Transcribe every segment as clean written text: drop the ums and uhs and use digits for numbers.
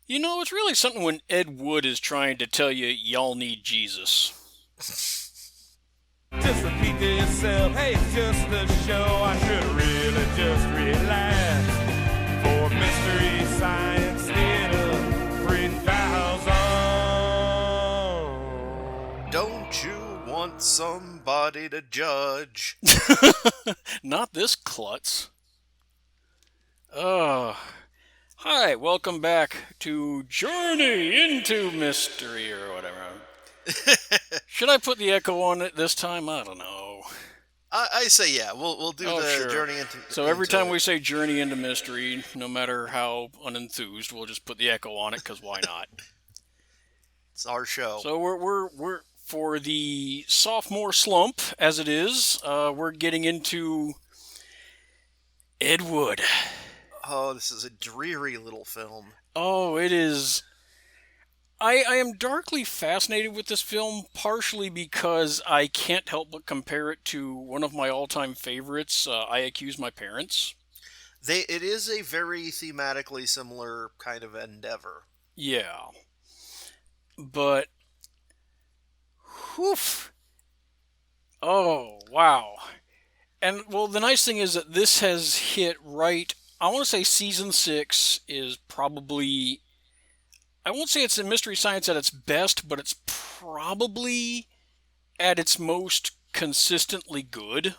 You know, it's really something when Ed Wood is trying to tell you y'all need Jesus. Just repeat to yourself, hey, it's just a show. I should really just relax. For mystery science theater, 3000. Don't you want somebody to judge? Not this klutz. Hi, welcome back to Journey into Mystery or whatever. Should I put the echo on it this time? I don't know. I say yeah. We'll do the Sure. journey into. So every time we say Journey into Mystery, no matter how unenthused, we'll just put the echo on it because why not? It's our show. So we're for the sophomore slump as it is. We're getting into Ed Wood. Oh, this is a dreary little film. Oh, it is. I am darkly fascinated with this film, partially because I can't help but compare it to one of my all-time favorites, I Accuse My Parents. It is a very thematically similar kind of endeavor. Yeah. But, whew. Oh, wow. And, well, the nice thing is that this has hit right, I want to say season 6 is probably, I won't say it's a Mystery Science at its best, but it's probably at its most consistently good.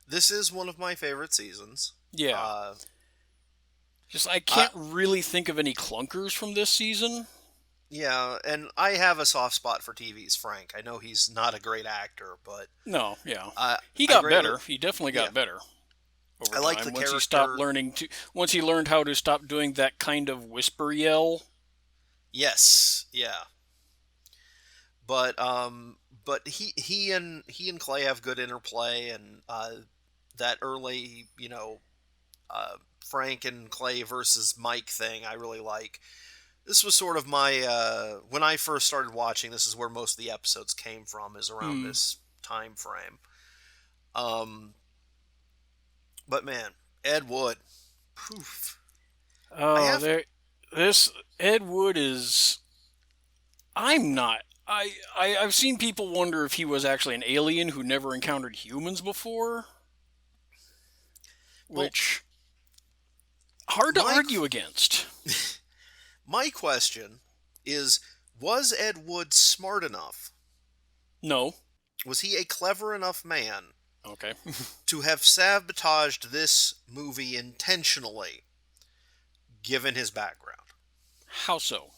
This is one of my favorite seasons. Yeah. Just I can't really think of any clunkers from this season. Yeah, and I have a soft spot for TV's Frank. I know he's not a great actor, but No, yeah. He got better. He definitely got Yeah. better over I like time. the Once he stopped character. once he learned how to stop doing that kind of whisper yell. Yes, yeah. But he and Clay have good interplay, and that early Frank and Clay versus Mike thing I really like. This was sort of my when I first started watching. This is where most of the episodes came from. Is around this time frame. But man, Ed Wood. Poof. This Ed Wood is. I'm not. I've seen people wonder if he was actually an alien who never encountered humans before. Which. Hard to argue against. My question is, was Ed Wood smart enough? No. Was he a clever enough man Okay. to have sabotaged this movie intentionally, given his background? How so?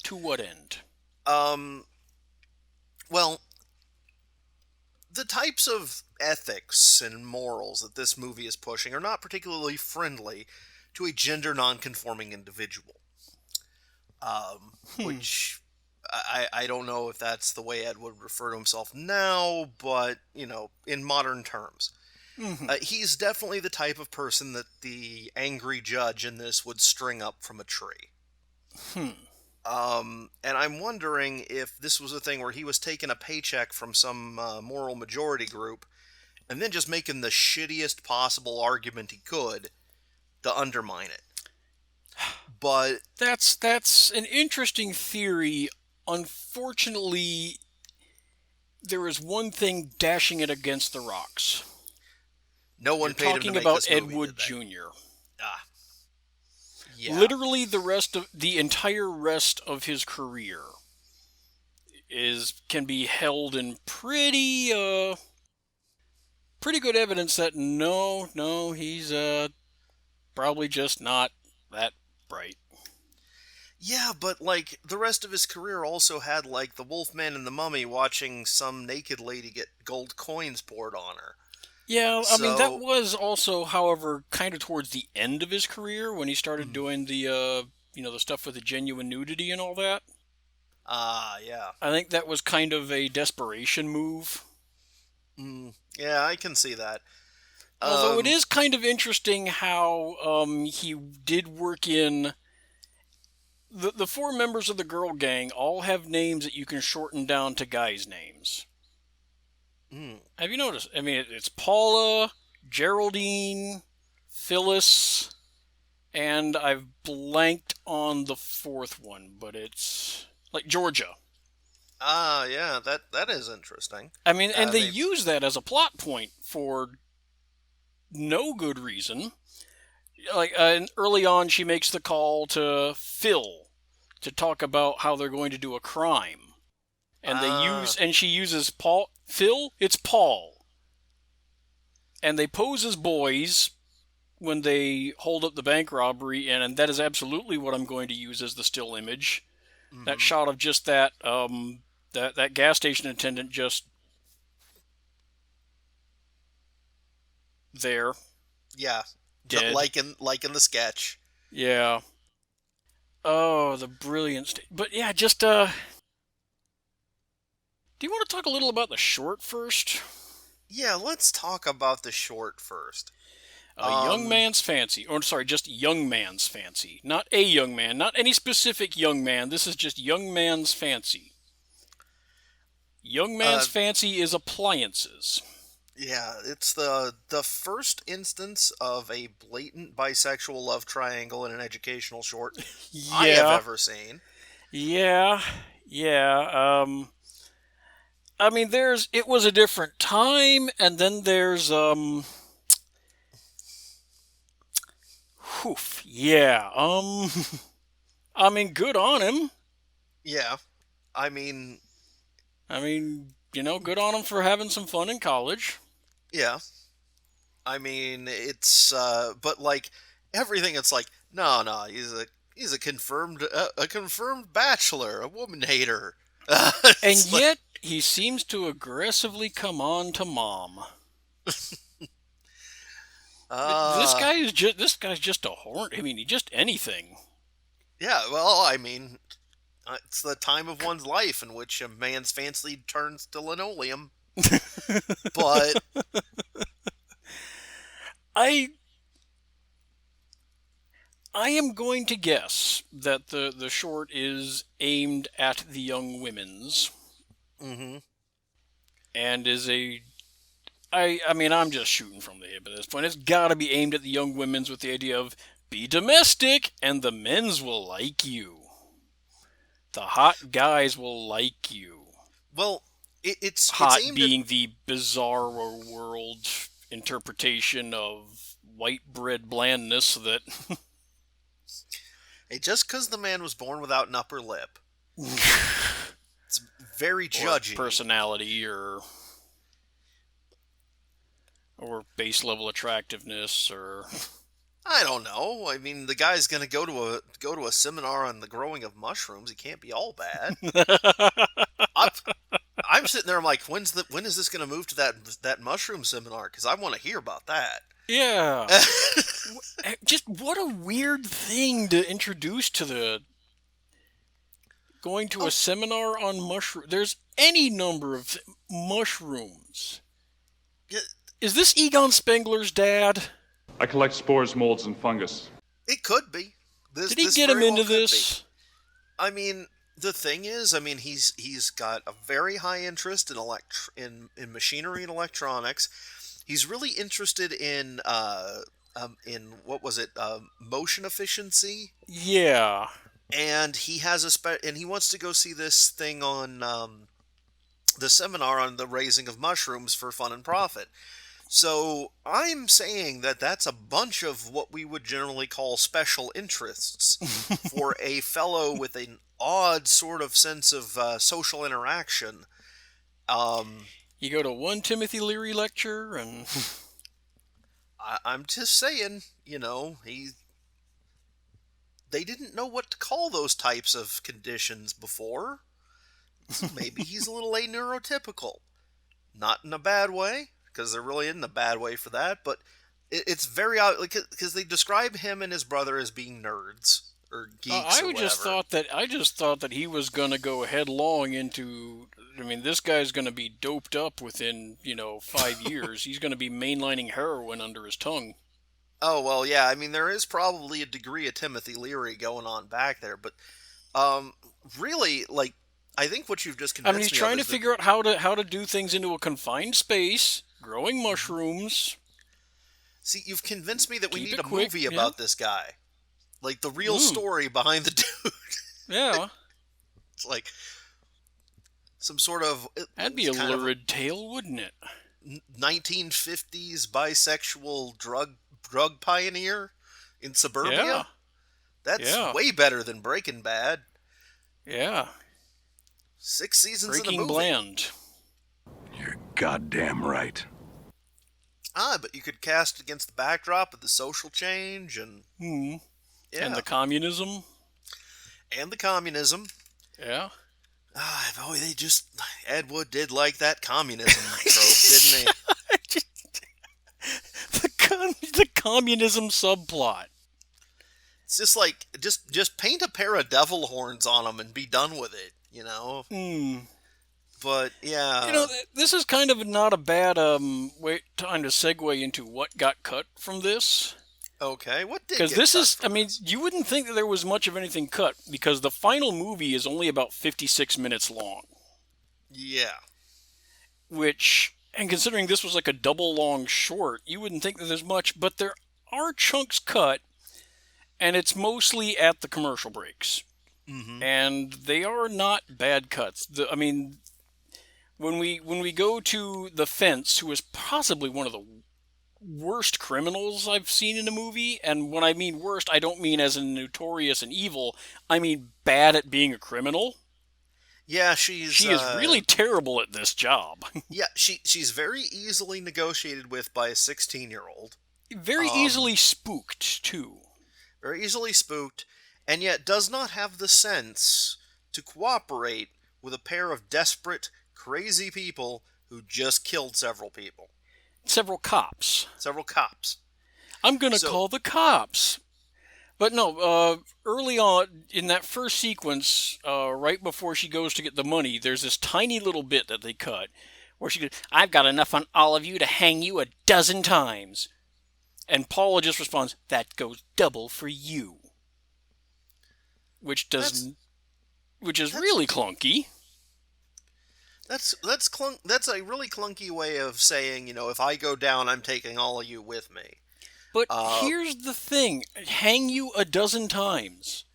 To what end? Well, the types of ethics and morals that this movie is pushing are not particularly friendly to a gender non-conforming individual. Which I don't know if that's the way Ed would refer to himself now, but, in modern terms. He's definitely the type of person that the angry judge in this would string up from a tree. And I'm wondering if this was a thing where he was taking a paycheck from some moral majority group and then just making the shittiest possible argument he could to undermine it. But that's an interesting theory. Unfortunately, there is one thing dashing it against the rocks. no one paid him to Talking make about this Ed movie, Wood did they? Jr. Yeah. Literally, the entire rest of his career can be held in pretty good evidence that no, he's probably just not that bright. Yeah, but, the rest of his career also had, the Wolfman and the Mummy watching some naked lady get gold coins poured on her. Yeah, I mean, that So- was also, however, kind of towards the end of his career when he started doing the stuff with the genuine nudity and all that. Yeah. I think that was kind of a desperation move. Yeah, I can see that. Although it is kind of interesting how he did work in... The four members of the girl gang all have names that you can shorten down to guys' names. Have you noticed? I mean, it's Paula, Geraldine, Phyllis, and I've blanked on the fourth one, but it's like Georgia. Ah, yeah, that is interesting. I mean, and they They use that as a plot point for no good reason. Like early on, she makes the call to Phil to talk about how they're going to do a crime, ah and she uses Paul. Phil, it's Paul, and they pose as boys when they hold up the bank robbery, and that is absolutely what I'm going to use as the still image. That hmm shot of just that gas station attendant just there, yeah, dead. like in the sketch. Yeah. Oh, the brilliance. But yeah, just do you want to talk a little about the short first? Yeah, let's talk about the short first. A young Um, man's fancy. Or sorry, just young man's fancy. Not a young man, not any specific young man. This is just young man's fancy. Young man's uh, fancy is appliances. yeah, it's the first instance of a blatant bisexual love triangle in an educational short I have Yeah. ever seen. Yeah. Yeah. I mean, it was a different time, and then there's yeah. I mean, good on him. Yeah, I mean, Good on him for having some fun in college. yeah, I mean, it's but like everything, it's like no, no, he's a confirmed bachelor, a woman hater. And It's like yet, he seems to aggressively come on to mom. uh This guy's just a horn. I mean, he just anything. yeah, well, I mean, it's the time of one's life in which a man's fancy turns to linoleum. But I I am going to guess that the short is aimed at the young women's hmm and is a I mean, I'm just shooting from the hip at this point. It's got to be aimed at the young women's with the idea of be domestic and the men's will like you. The hot guys will like you. well, it's Hot aimed at being the bizarre world interpretation of white bread blandness that just because the man was born without an upper lip. It's very or judgy. personality or base level attractiveness or I don't know. I mean, the guy's gonna go to a seminar on the growing of mushrooms. He can't be all bad. I'm, I'm sitting there. I'm like, when is this gonna move to that mushroom seminar? Because I want to hear about that. yeah. Just what a weird thing to introduce to the going to a Oh, seminar on mushroom. There's any number of mushrooms. yeah, Is this Egon Spengler's dad? I collect spores, molds, and fungus. it could be. This Did he this get him very well into could be. this? I mean, the thing is, I mean, he's got a very high interest in machinery and electronics. He's really interested in what was it, motion efficiency, Yeah. and he wants to go see this thing on the seminar on the raising of mushrooms for fun and profit. So I'm saying that that's a bunch of what we would generally call special interests for a fellow with an odd sort of sense of social interaction. Um, You go to one Timothy Leary lecture and I'm just saying, they didn't know what to call those types of conditions before. So maybe he's a little neurotypical. Not in a bad way, because there really isn't a bad way for that, but it's very odd, because they describe him and his brother as being nerds or geeks or whatever. I just thought that he was gonna go headlong into. I mean, this guy's gonna be doped up within 5 years. He's gonna be mainlining heroin under his tongue. Oh, well, yeah, I mean, there is probably a degree of Timothy Leary going on back there, but um, really, like, I think what you've just I mean, he's convinced me of trying to is that, figure out how to do things into a confined space, growing mushrooms. see, you've convinced me that we Keep need it a quick, movie yeah. about this guy. Like the real story behind the dude. Yeah. It's like some sort of That'd be a lurid tale, wouldn't it? 1950s bisexual drug pioneer in suburbia. Yeah. That's Yeah. way better than Breaking Bad. Yeah. 6 seasons in a Breaking movie. Bland. You're goddamn right. But you could cast against the backdrop of the social change and And the communism. And the communism. Yeah. Boy, Ed Wood did like that communism trope, didn't he? The communism subplot. It's just like just paint a pair of devil horns on them and be done with it, you know. But yeah, You know, this is kind of not a bad time to segue into what got cut from this. okay. What did Because get this cut is, I from mean, this? you wouldn't think that there was much of anything cut because the final movie is only about 56 minutes long. Yeah, Which, and considering this was like a double long short, you wouldn't think that there's much, but there are chunks cut, and it's mostly at the commercial breaks. And they are not bad cuts. I mean, when we go to the Fence, who is possibly one of the worst criminals I've seen in a movie, and when I mean worst, I don't mean as in notorious and evil, I mean bad at being a criminal. yeah. She is really terrible at this job. yeah. She's very easily negotiated with by a 16-year-old. Very easily spooked, too. Very easily spooked, and yet does not have the sense to cooperate with a pair of desperate, crazy people who just killed several people. Several cops. Several cops. I'm gonna call the cops. But no, early on, in that first sequence, right before she goes to get the money, there's this tiny little bit that they cut, where she goes, "I've got enough on all of you to hang you a dozen times." And Paula just responds, "That goes double for you." Which is really clunky. That's a really clunky way of saying, you know, if I go down, I'm taking all of you with me. But here's the thing. Hang you a dozen times.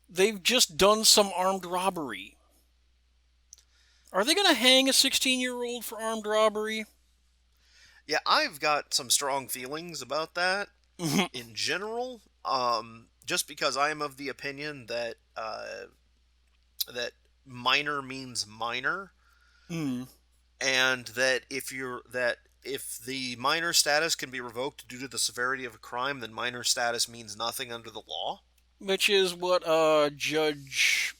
They've just done some armed robbery. Are they going to hang a 16-year-old for armed robbery? Yeah, I've got some strong feelings about that in general. Just because I am of the opinion that that minor means minor, and that if the minor status can be revoked due to the severity of a crime, then minor status means nothing under the law. Which is what Judge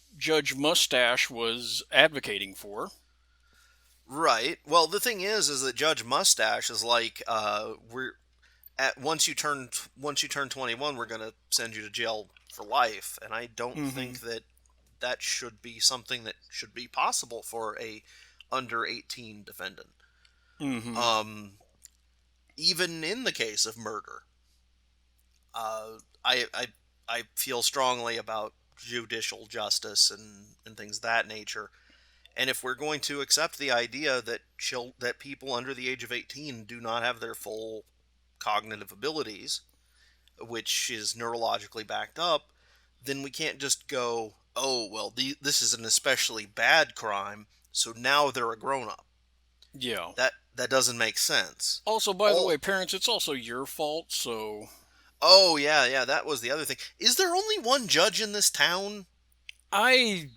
Mustache was advocating for. Right. Well, the thing is that Judge Mustache is like, once you turn 21, we're going to send you to jail for life, and I don't think that should be something that should be possible for a under 18 defendant. Even in the case of murder, I feel strongly about judicial justice and things of that nature. And if we're going to accept the idea that that people under the age of 18 do not have their full cognitive abilities, which is neurologically backed up, then we can't just go, oh, well, this is an especially bad crime, so now they're a grown-up. Yeah. That doesn't make sense. Also, by the way, parents, it's also your fault, so... Oh, yeah, that was the other thing. Is there only one judge in this town? Possibly.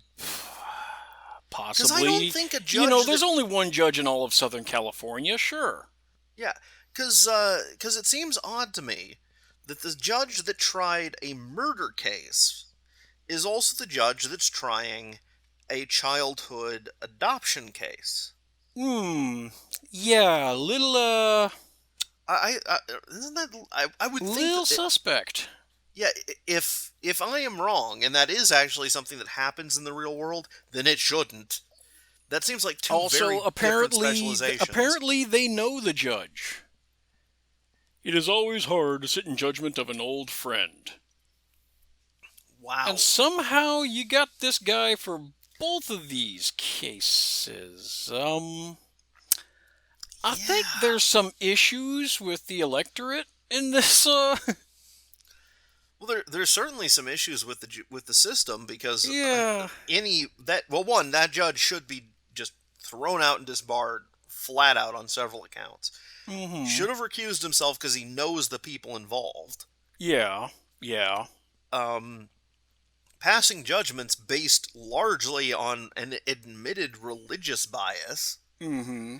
Because I don't think a judge... You know, there's only one judge in all of Southern California, sure. Yeah, because it seems odd to me that the judge that tried a murder case is also the judge that's trying a childhood adoption case. Yeah, little, isn't that... I would think... Little suspect. Yeah, if I am wrong, and that is actually something that happens in the real world, then it shouldn't. That seems like two very different specializations. Apparently they know the judge. It is always hard to sit in judgment of an old friend. Wow. And somehow you got this guy for both of these cases. I think there's some issues with the electorate in this, Well, Well, there's certainly some issues with the system because Yeah. that judge should be just thrown out and disbarred flat out on several accounts. Mm-hmm. Should have recused himself because he knows the people involved. Yeah. Yeah. Um, Passing judgments based largely on an admitted religious bias. Mm-hmm.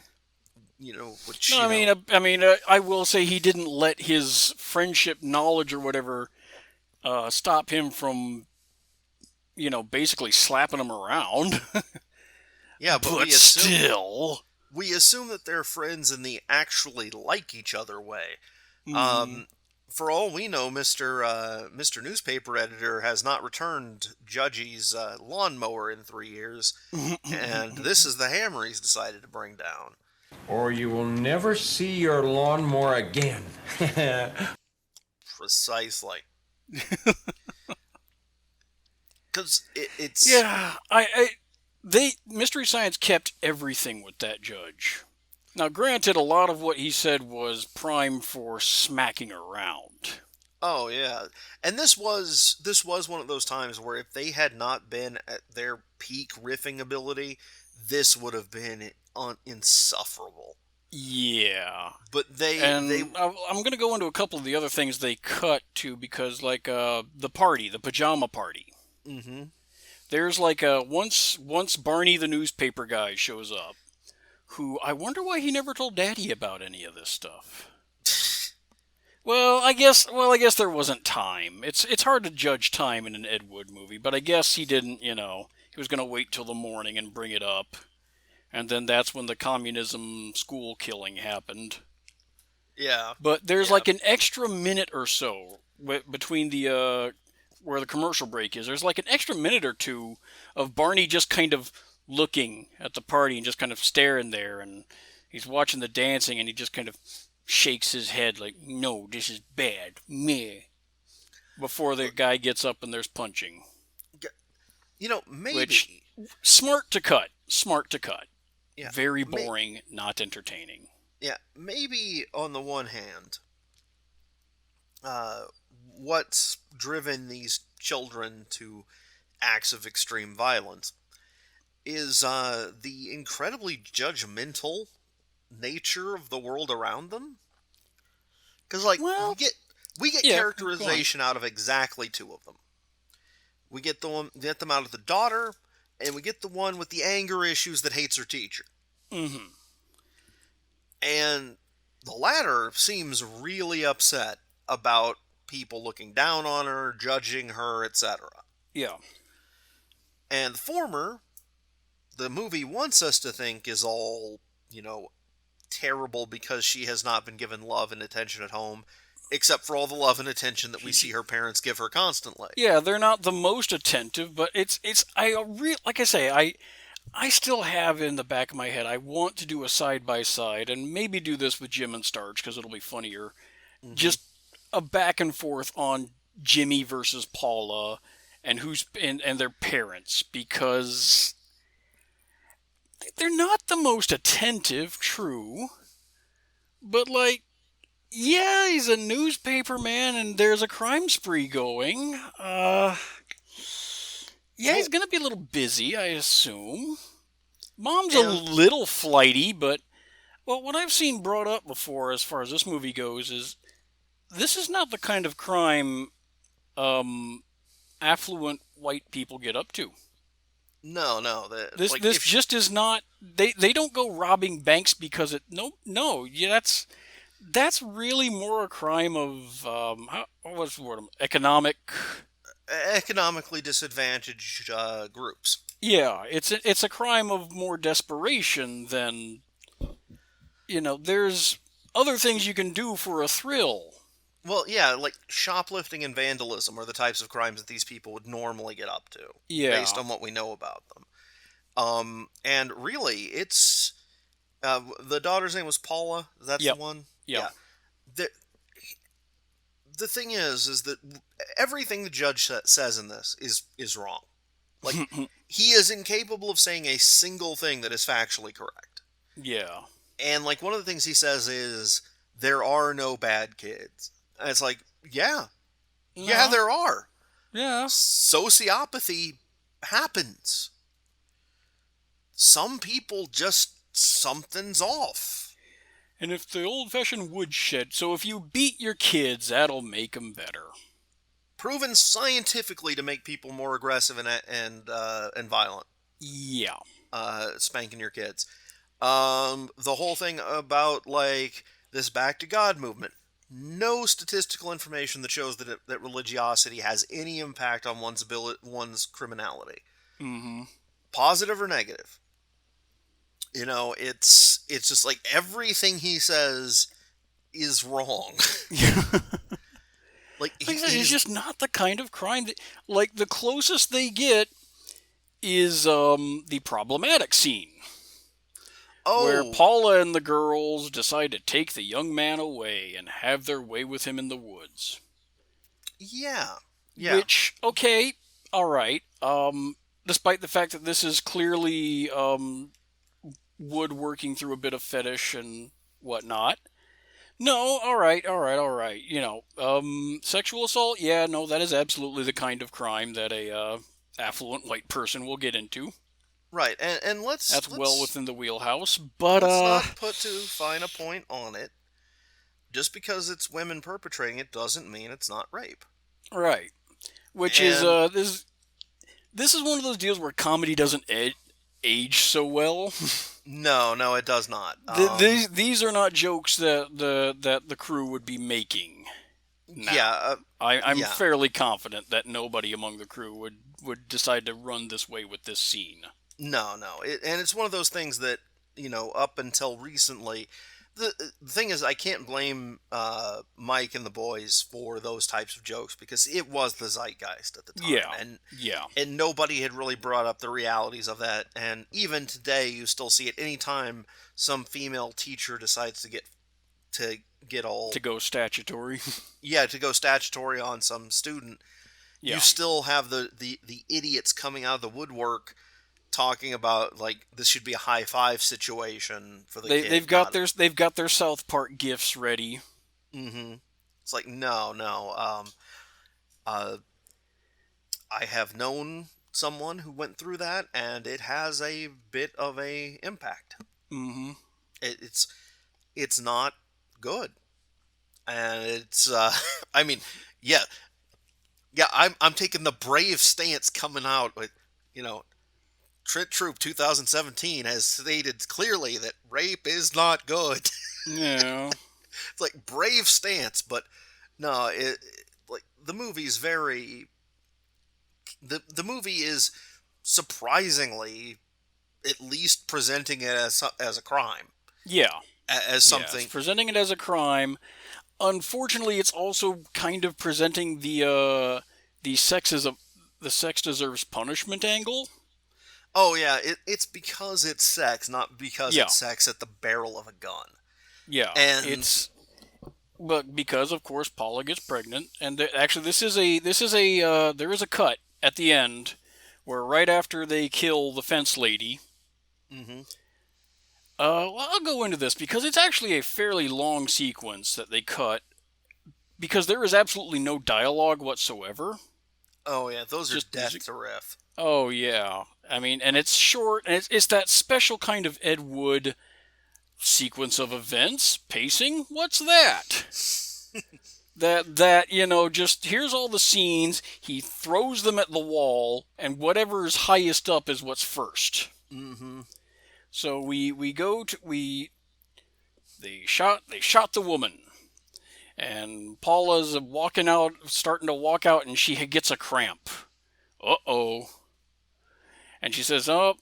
Which No, I will say he didn't let his friendship, knowledge, or whatever stop him from, basically slapping him around. Yeah, but But still. we assume that they're friends and they actually like each other way. Mm-hmm. For all we know, Mr. Newspaper Editor has not returned Judgy's lawnmower in 3 years, and this is the hammer he's decided to bring down. Or you will never see your lawnmower again. Precisely. Because it's... Yeah, Mystery Science kept everything with that judge. Now, granted, a lot of what he said was prime for smacking around. Oh yeah, and this was one of those times where if they had not been at their peak riffing ability, this would have been insufferable. Yeah. But I'm going to go into a couple of the other things they cut too, because the pajama party. Mm-hmm. There's once Barney the newspaper guy shows up, who I wonder why he never told Daddy about any of this stuff. Well, I guess there wasn't time. It's hard to judge time in an Ed Wood movie, but I guess he didn't, he was going to wait till the morning and bring it up. And then that's when the communism school killing happened. Yeah. But there's like an extra minute or so between the where the commercial break is. There's like an extra minute or two of Barney just kind of looking at the party and just kind of staring there, and he's watching the dancing, and he just kind of shakes his head like, no, this is bad, meh, before the guy gets up and there's punching. Maybe... Which, smart to cut. Yeah, very boring, not entertaining. Yeah, maybe on the one hand, what's driven these children to acts of extreme violence is the incredibly judgmental nature of the world around them. Because, we get characterization out of exactly two of them. We get them out of the daughter, and we get the one with the anger issues that hates her teacher. Mm-hmm. And the latter seems really upset about people looking down on her, judging her, etc. Yeah. And the former, the movie wants us to think is all, terrible because she has not been given love and attention at home, except for all the love and attention that we see her parents give her constantly. Yeah, they're not the most attentive, but like I say, I still have in the back of my head, I want to do a side-by-side, and maybe do this with Jim and Starch, because it'll be funnier. Mm-hmm. Just a back and forth on Jimmy versus Paula, and and their parents, because they're not the most attentive, true, but yeah, he's a newspaper man, and there's a crime spree going. Yeah, he's gonna be a little busy, I assume. Mom's a little flighty, but what I've seen brought up before, as far as this movie goes, is this is not the kind of crime affluent white people get up to. No. This just is not. They don't go robbing banks because no. Yeah, that's really more a crime of what's the word? Economically disadvantaged groups. Yeah, it's a crime of more desperation than, there's other things you can do for a thrill. Well, yeah, like shoplifting and vandalism are the types of crimes that these people would normally get up to, based on what we know about them. And really, it's the daughter's name was Paula. That's the one. Yeah. The thing is that everything the judge says in this is wrong. Like, he is incapable of saying a single thing that is factually correct. Yeah. And, one of the things he says is, there are no bad kids. And it's like, yeah, Yeah, No. there are. Yeah. Sociopathy happens. Some people just, something's off. And if the old-fashioned woodshed, so if you beat your kids, that'll make them better. Proven scientifically to make people more aggressive and violent. Yeah. Spanking your kids. The whole thing about like this back to God movement. No statistical information that shows that religiosity has any impact on one's criminality, Mm-hmm. positive or negative. It's just like everything he says is wrong. Like Like I said, it's he's just not the kind of crime that, like, the closest they get is the problematic scene where oh Paula and the girls decide to take the young man away and have their way with him in the woods. yeah yeah Which, okay, all right. Despite the fact that this is clearly Wood working through a bit of fetish and whatnot. No, all right, all right, all right. Sexual assault. Yeah, no, that is absolutely the kind of crime that a affluent white person will get into. right and That's well let's within the wheelhouse. But let's not put too fine a point on it. Just because it's women perpetrating it doesn't mean it's not rape. right, which is And this is one of those deals where comedy doesn't age so well. no, it does not. These are not jokes that the crew would be making now. Yeah, I'm yeah. fairly confident that nobody among the crew would decide to run this way with this scene. no. And it's one of those things that up until recently, the thing is, I can't blame Mike and the boys for those types of jokes because it was the zeitgeist at the time, Yeah, and yeah, and nobody had really brought up the realities of that. And even today, you still see it anytime some female teacher decides to get all to go statutory. yeah to go statutory on some student. Yeah, You still have the idiots coming out of the woodwork talking about like this should be a high five situation for the kid. they've got their South Park gifs ready. Mm-hmm. It's like no. I have known someone who went through that, and it has a bit of a impact. Mm-hmm. It's not good, and it's I mean, yeah, I'm taking the brave stance coming out with Trent Troop 2017 has stated clearly that rape is not good. Yeah. It's like brave stance, but no, like the movie's very the movie is surprisingly at least presenting it as a crime, Yeah. as something. Yes, presenting it as a crime. Unfortunately, it's also kind of presenting the sex deserves punishment angle. Oh yeah, it's because it's sex, not because Yeah. it's sex at the barrel of a gun. Yeah, And but because of course Paula gets pregnant, and actually there is a cut at the end where right after they kill the fence lady. hmm Well, I'll go into this because it's actually a fairly long sequence that they cut because there is absolutely no dialogue whatsoever. oh yeah, those are Just death music. to riff. Oh yeah, I mean, and it's short, and it's that special kind of Ed Wood sequence of events, pacing. What's that? that just here's all the scenes. He throws them at the wall, and whatever's highest up is what's first. Mm-hmm. So they shot the woman, and Paula's walking out, starting to walk out, and she gets a cramp. Uh-oh. And she says, "Oh,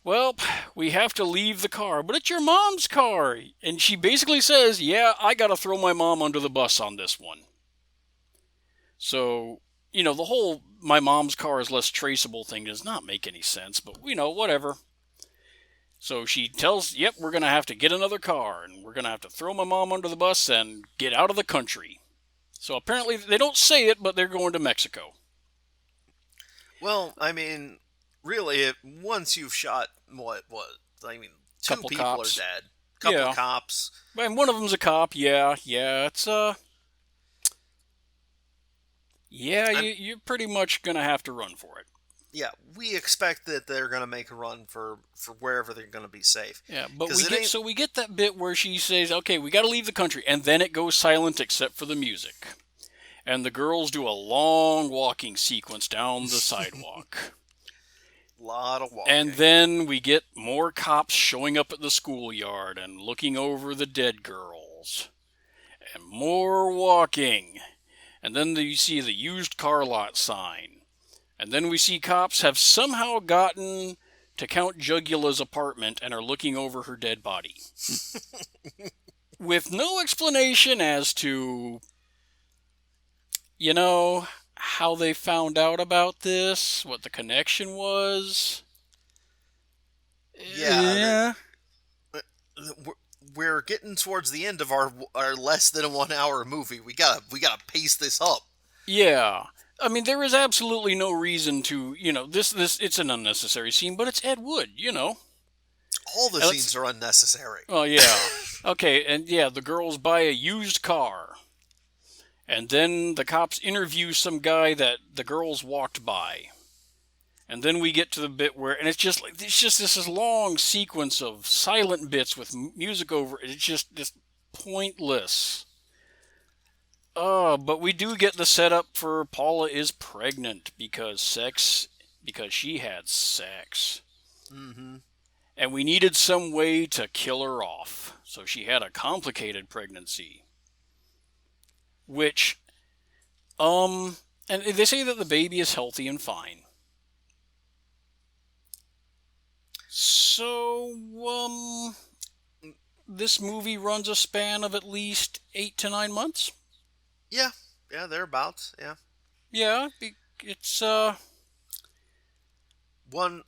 well, we have to leave the car, but it's your mom's car." And she basically says, "Yeah, I got to throw my mom under the bus on this one." So, the whole "my mom's car is less traceable" thing does not make any sense, but whatever. So she tells, "Yep, we're going to have to get another car, and we're going to have to throw my mom under the bus and get out of the country." So apparently they don't say it, but they're going to Mexico. Well, I mean, really, once you've shot I mean, two Couple people cops. are dead. Couple Yeah. cops. And one of them's a cop. Yeah, it's Yeah, I'm, you're pretty much gonna have to run for it. yeah, we expect that they're going to make a run for wherever they're going to be safe. Yeah, but Because it ain't. we get that bit where she says, "Okay, we got to leave the country," and then it goes silent except for the music, and the girls do a long walking sequence down the sidewalk. Lot of walking. And then we get more cops showing up at the schoolyard and looking over the dead girls. And more walking. And then you see the used car lot sign. And then we see cops have somehow gotten to Count Jugula's apartment and are looking over her dead body. With no explanation as to, how they found out about this, what the connection was. Yeah. We're getting towards the end of our less than a 1 hour movie. We gotta pace this up. Yeah. I mean, there is absolutely no reason to, this, it's an unnecessary scene, but it's Ed Wood, All the scenes are unnecessary. Oh, yeah. Okay, and yeah, the girls buy a used car. And then the cops interview some guy that the girls walked by. And then we get to the bit where, and it's just this long sequence of silent bits with music over it. It's just pointless. But we do get the setup for Paula is pregnant because she had sex. Mm-hmm. And we needed some way to kill her off. So she had a complicated pregnancy. Which, and they say that the baby is healthy and fine. So, this movie runs a span of at least 8 to 9 months? Yeah, thereabouts, yeah. Yeah, it's, When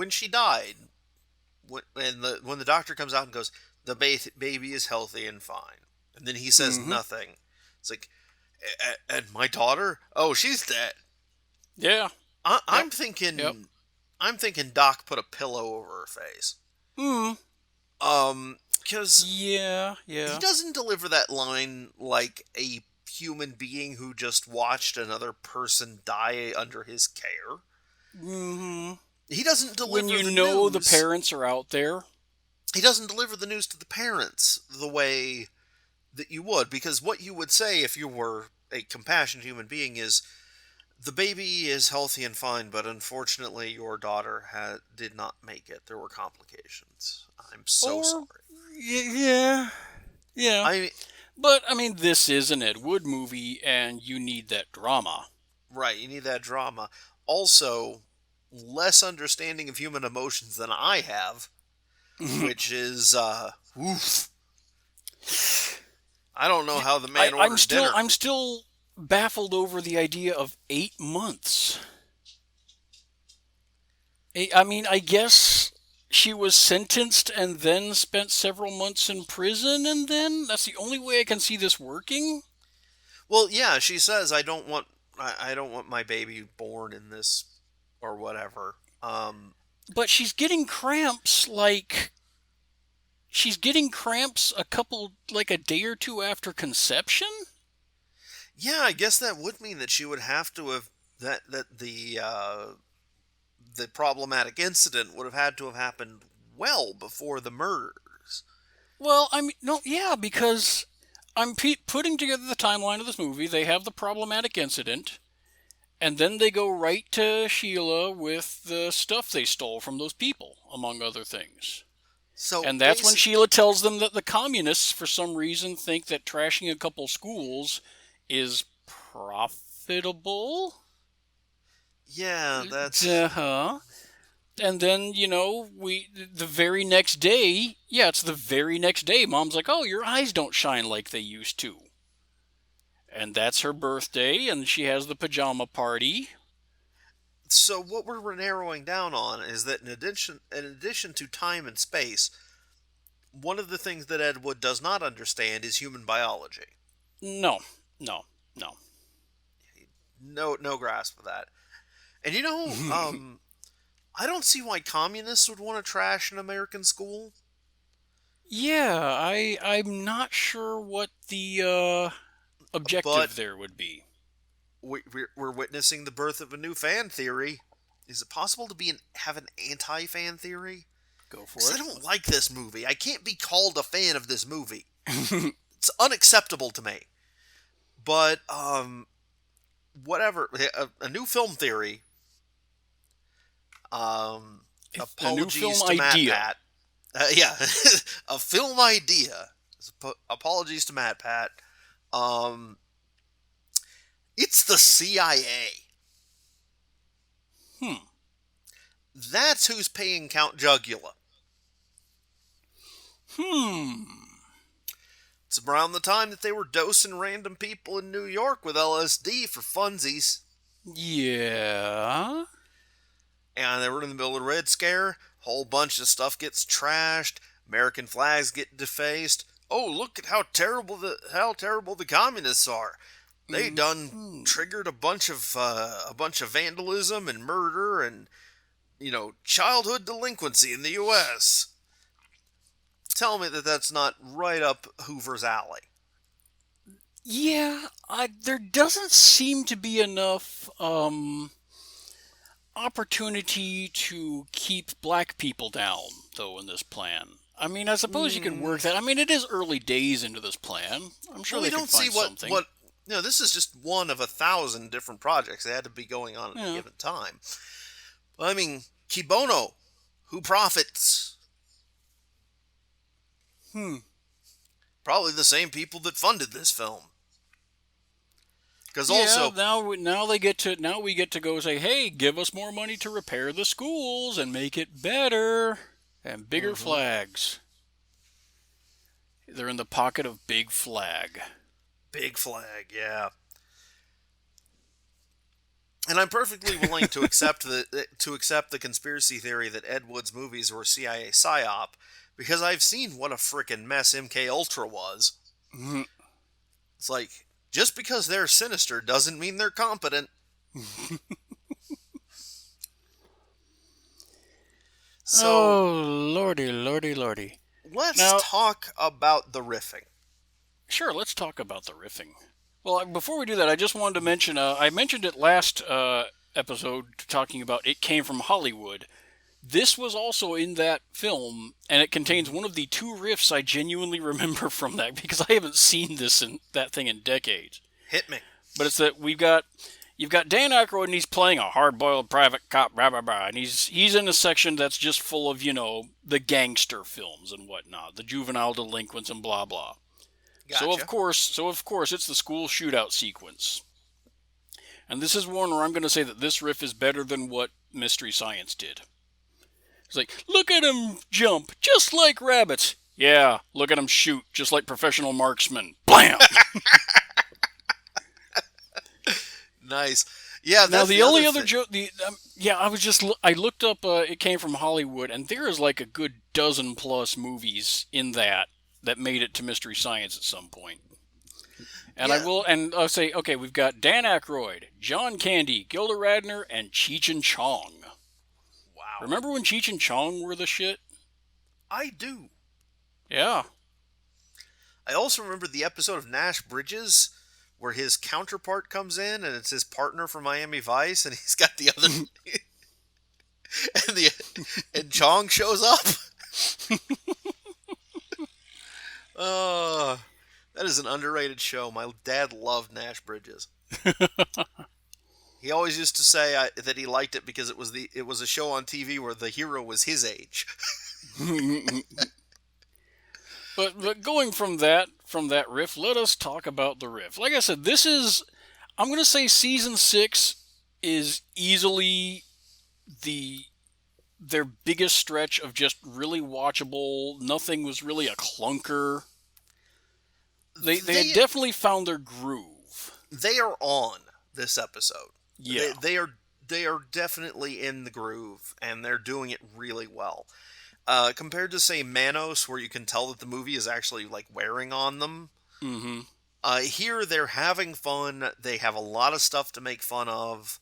she died, when the doctor comes out and goes, the baby is healthy and fine, and then he says nothing. It's like, and my daughter? Oh, she's dead. Yeah. I'm thinking... Yep. I'm thinking Doc put a pillow over her face. Because yeah, he doesn't deliver that line like a human being who just watched another person die under his care. Mm-hmm. He doesn't deliver when you the know news. The parents are out there. He doesn't deliver the news to the parents the way that you would, because what you would say if you were a compassionate human being is, the baby is healthy and fine, but unfortunately your daughter did not make it. There were complications. I'm so sorry. Yeah. But, I mean, this is an Ed Wood movie, and you need that drama. Right, you need that drama. Also, less understanding of human emotions than I have, which is, oof. I don't know how the man ordered dinner. I'm still baffled over the idea of 8 months. I mean, I guess she was sentenced and then spent several months in prison, and then that's the only way I can see this working. Well, yeah, she says, I don't want my baby born in this or whatever. But she's getting cramps a day or two after conception. Yeah, I guess that would mean that she would have to have that the problematic incident would have had to have happened well before the murders. Well, I mean, no, yeah, because I'm putting together the timeline of this movie. They have the problematic incident, and then they go right to Sheila with the stuff they stole from those people, among other things. And that's when Sheila tells them that the communists, for some reason, think that trashing a couple schools is profitable. Yeah, that's... And then, the very next day, it's the very next day, Mom's like, oh, your eyes don't shine like they used to. And that's her birthday, and she has the pajama party. So what we're narrowing down on is that in addition to time and space, one of the things that Ed Wood does not understand is human biology. No. No grasp of that. And I don't see why communists would want to trash an American school. Yeah, I'm not sure what the objective there would be. we're witnessing the birth of a new fan theory. Is it possible to have an anti-fan theory? Go for Because it. I don't like this movie. I can't be called a fan of this movie. It's unacceptable to me. But whatever. A new film theory. A new Apologies film to idea. Matt Pat. Yeah, a film idea. Apologies to Matt Pat. It's the CIA. That's who's paying Count Jugula. It's around the time that they were dosing random people in New York with LSD for funsies. Yeah. And they were in the middle of the Red Scare. A whole bunch of stuff gets trashed. American flags get defaced. Oh, look at how terrible the communists are. They done triggered a bunch of vandalism and murder and childhood delinquency in the U.S. Tell me that that's not right up Hoover's alley. Yeah, there doesn't seem to be enough opportunity to keep black people down, though, in this plan. I mean, I suppose you could work that. I mean, it is early days into this plan. I'm sure they could find something. This is just one of 1,000 different projects that had to be going on at a given time. I mean, Kibono, who profits? Probably the same people that funded this film. Because also now we get to go say, hey, give us more money to repair the schools and make it better and bigger flags. They're in the pocket of Big Flag. Big Flag, yeah. And I'm perfectly willing to accept the conspiracy theory that Ed Wood's movies were CIA psyop, because I've seen what a frickin' mess MK Ultra was. It's like, just because they're sinister doesn't mean they're competent. So, lordy. Let's talk about the riffing. Sure, let's talk about the riffing. Well, before we do that, I just wanted to mention, I mentioned it last episode talking about It Came From Hollywood. This was also in that film, and it contains one of the 2 riffs I genuinely remember from that, because I haven't seen that thing in decades. Hit me. But it's that you've got Dan Aykroyd, and he's playing a hard-boiled private cop, blah, blah, blah, and he's in a section that's just full of, the gangster films and whatnot, the juvenile delinquents and blah, blah. Gotcha. So of course, it's the school shootout sequence. And this is one where I'm going to say that this riff is better than what Mystery Science did. It's like, look at them jump, just like rabbits. Yeah, look at them shoot, just like professional marksmen. Blam! Nice. Yeah. Now the only other joke, I looked up. It Came From Hollywood, and there is like a good dozen plus movies in that made it to Mystery Science at some point. And I'll say, okay, we've got Dan Aykroyd, John Candy, Gilda Radner, and Cheech and Chong. Wow. Remember when Cheech and Chong were the shit? I do. Yeah. I also remember the episode of Nash Bridges where his counterpart comes in and it's his partner from Miami Vice, and he's got the other and Chong shows up. That is an underrated show. My dad loved Nash Bridges. He always used to say that he liked it because it was a show on TV where the hero was his age. But going from that riff, let us talk about the riff. Like I said, I'm going to say season 6 is easily their biggest stretch of just really watchable. Nothing was really a clunker. They definitely found their groove. They are on this episode. Yeah. They are definitely in the groove, and they're doing it really well. Compared to, say, Manos, where you can tell that the movie is actually, like, wearing on them. Mm-hmm. Here, they're having fun. They have a lot of stuff to make fun of.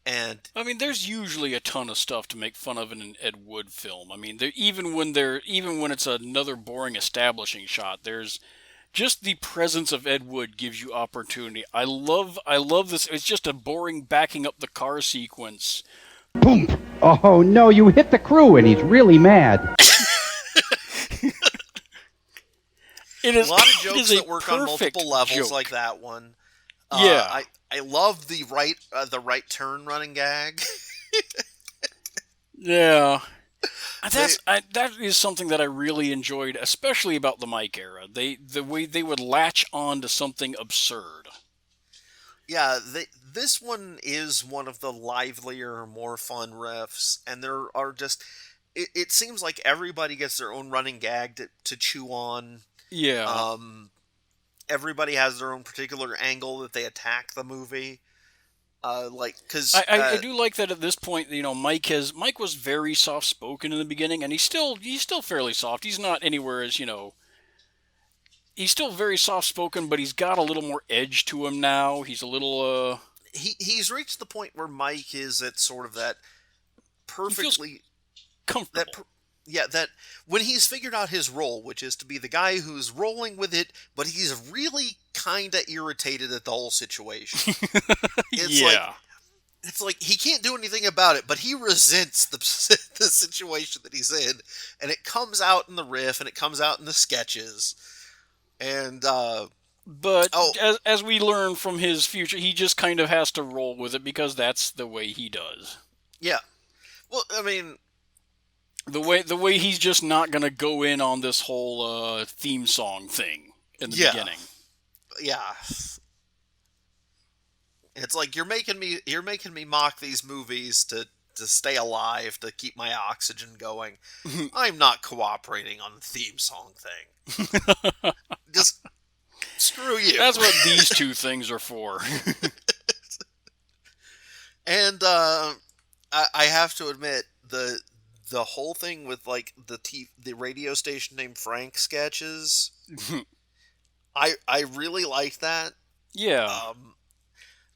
And I mean, there's usually a ton of stuff to make fun of in an Ed Wood film. I mean, even when it's another boring establishing shot, there's just the presence of Ed Wood gives you opportunity. I love this. It's just a boring backing up the car sequence. Boom! Oh no, you hit the crew and he's really mad. It is A lot of it jokes is a that work on perfect multiple levels joke. like that one. Yeah. I love the right turn running gag. Yeah. That is something that I really enjoyed, especially about the Mike era. The way they would latch on to something absurd. Yeah, this one is one of the livelier, more fun riffs, and there are just. It seems like everybody gets their own running gag to chew on. Yeah. Everybody has their own particular angle that they attack the movie. Because I do like that at this point. Mike was very soft spoken in the beginning, and he's still fairly soft. He's not anywhere as he's still very soft spoken, but he's got a little more edge to him now. He's a little he's reached the point where Mike is at sort of that perfectly comfortable. that when he's figured out his role, which is to be the guy who's rolling with it, but he's really kind of irritated at the whole situation. It's like he can't do anything about it, but he resents the situation that he's in, and it comes out in the riff, and it comes out in the sketches, and but as we learn from his future, he just kind of has to roll with it because that's the way he does. Yeah, well, I mean, the way he's just not going to go in on this whole theme song thing in the beginning. Yeah. It's like you're making me mock these movies to stay alive, to keep my oxygen going. I'm not cooperating on the theme song thing. Just screw you. That's what these two things are for. And I have to admit the whole thing with like the radio station named Frank sketches, I really liked that. Yeah.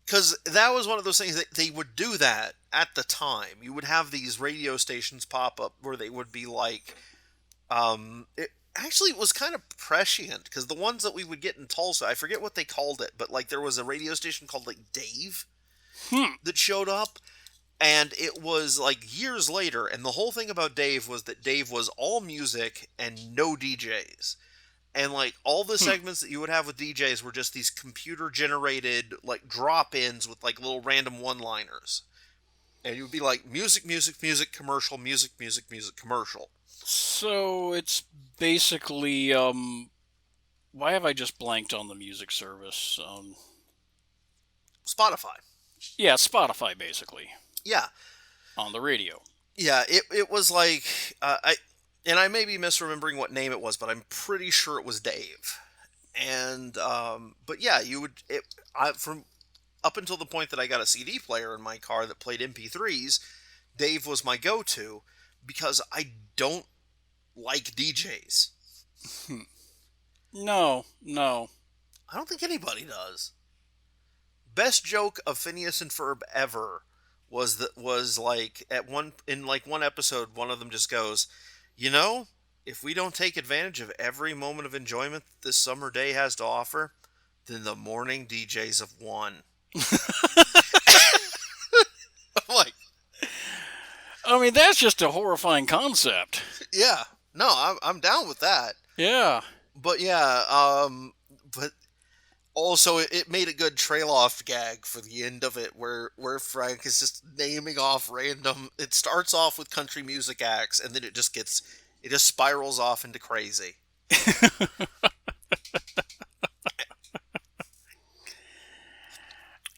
Because that was one of those things that they would do that at the time. You would have these radio stations pop up where they would be like, it was kind of prescient, because the ones that we would get in Tulsa, I forget what they called it, but like there was a radio station called like Dave that showed up, and it was like years later, and the whole thing about Dave was that Dave was all music and no DJs. And like all the segments that you would have with DJs were just these computer generated like drop-ins with like little random one-liners. And you would be like music, music, music, commercial, music, music, music, commercial. So it's basically why have I just blanked on the music service? Spotify. Yeah, Spotify basically. Yeah. On the radio. Yeah, it was like I may be misremembering what name it was, but I'm pretty sure it was Dave. And but yeah, from up until the point that I got a CD player in my car that played MP3s, Dave was my go-to because I don't like DJs. No. I don't think anybody does. Best joke of Phineas and Ferb ever was like in one episode, one of them just goes, if we don't take advantage of every moment of enjoyment this summer day has to offer, then the morning DJs have won. I'm like, I mean, that's just a horrifying concept. yeah, no, I'm down with that. Yeah. But yeah, but also it made a good trail off gag for the end of it, where Frank is just naming off random. It starts off with country music acts, and then it just spirals off into crazy.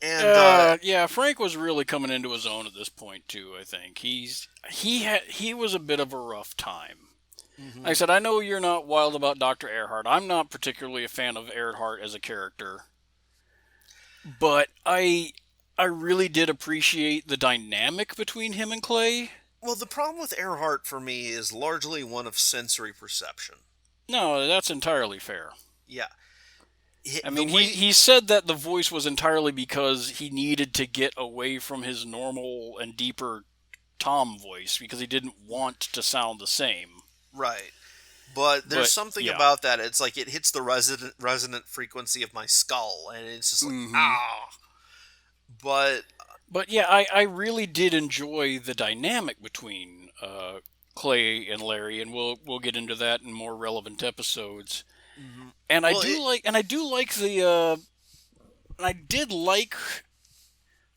And yeah, Frank was really coming into his own at this point too. I think he was a bit of a rough time. Mm-hmm. Like I said, I know you're not wild about Dr. Earhart. I'm not particularly a fan of Earhart as a character, but I really did appreciate the dynamic between him and Clay. Well, the problem with Earhart for me is largely one of sensory perception. No, that's entirely fair. Yeah. I mean, he said that the voice was entirely because he needed to get away from his normal and deeper Tom voice because he didn't want to sound the same. Right. But there's But something yeah. about that. It's like it hits the resonant frequency of my skull, and it's just like Hmm. ah. But But yeah, I really did enjoy the dynamic between Clay and Larry, and we'll get into that in more relevant episodes. mhm. And well, it I do like and I did like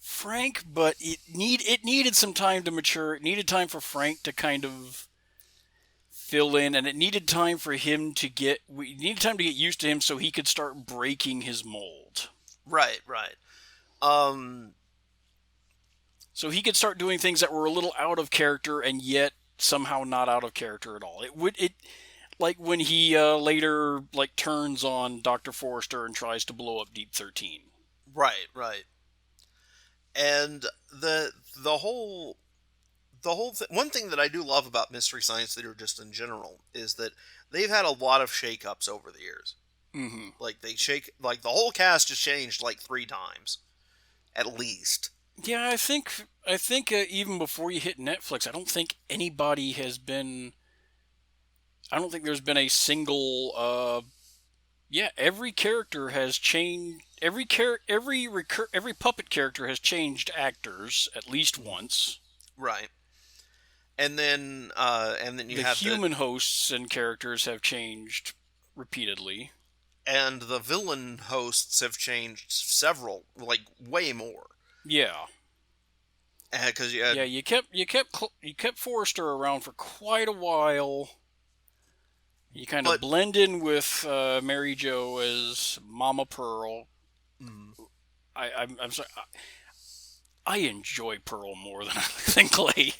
Frank, but it needed some time to mature. It needed time for Frank to kind of fill in, and it needed time for him to we needed time to get used to him so he could start breaking his mold. right. Um, So he could start doing things that were a little out of character and yet somehow not out of character at all. It like when he later like turns on Dr. Forrester and tries to blow up Deep 13. right. And the whole one thing that I do love about Mystery Science Theater just in general is that they've had a lot of shakeups over the years. Mm-hmm. Like like the whole cast has changed like 3 times at least. Yeah, I think even before you hit Netflix, I don't think anybody has been. I don't think there's been a single. Yeah, every character has changed. Every puppet character has changed actors at least once. Right. And then you The have human hosts and characters have changed repeatedly. and the villain hosts have changed several, like way more. Yeah, Because you had yeah. You kept Forrester around for quite a while. You kind of but blend in with Mary Jo as Mama Pearl. mm, I'm sorry. I enjoy Pearl more than Clay.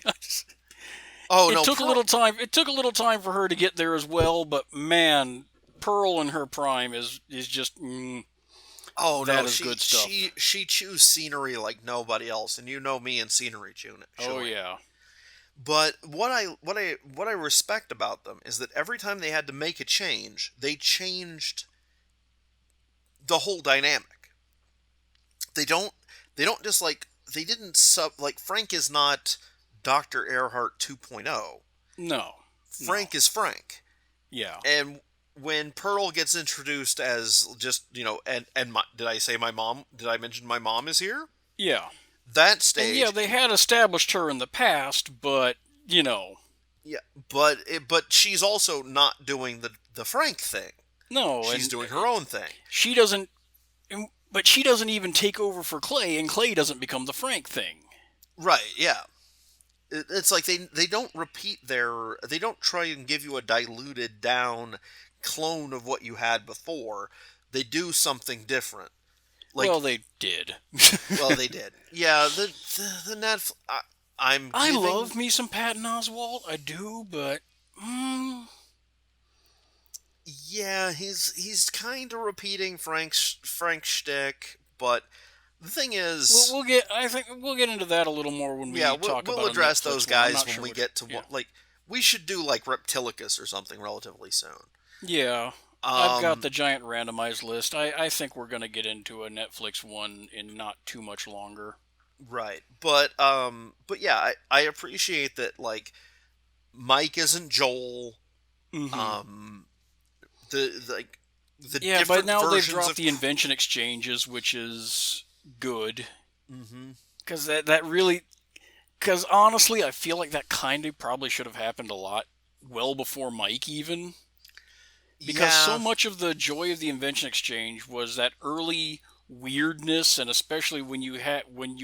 oh It no, took a little time. It took a little time for her to get there as well. But man, Pearl in her prime is just oh that no, is good stuff. she chews scenery like nobody else, and you know me and scenery chewing. Oh yeah. But what I respect about them is that every time they had to make a change, they changed the whole dynamic. They don't they don't just like they didn't sub like Frank is not Dr. Earhart 2.0. No. No. Frank is Frank. Yeah. And when Pearl gets introduced as just, did I say my mom? Did I mention my mom is here? Yeah. That And stage, yeah, they had established her in the past, but yeah, but she's also not doing the Frank thing. no, She's and doing her own thing. she doesn't. But she doesn't even take over for Clay, and Clay doesn't become the Frank thing. Right, yeah. It's like they don't they don't try and give you a diluted down clone of what you had before. They do something different. Like, Well, they did. well, they did. Yeah, the Netflix. I love me some Patton Oswalt. I do, but Yeah, he's kind of repeating Frank's shtick, but the thing is, we'll get. I think we'll get into that a little more when we yeah, talk about we'll a address Netflix those one. I'm guys not when sure we which- get to yeah. like we should do like Reptilicus or something relatively soon. Yeah, I've got Um, the giant randomized list. I think we're gonna get into a Netflix one in not too much longer. right, but yeah, I appreciate that like Mike isn't Joel. Mm-hmm. Like the Yeah, but different now they've versions dropped of the invention exchanges, which is good. mm-hmm. Because that really. Because honestly, I feel like that kind of probably should have happened a lot well before Mike even. Because so much of the joy of the invention exchange was that early weirdness, and especially when you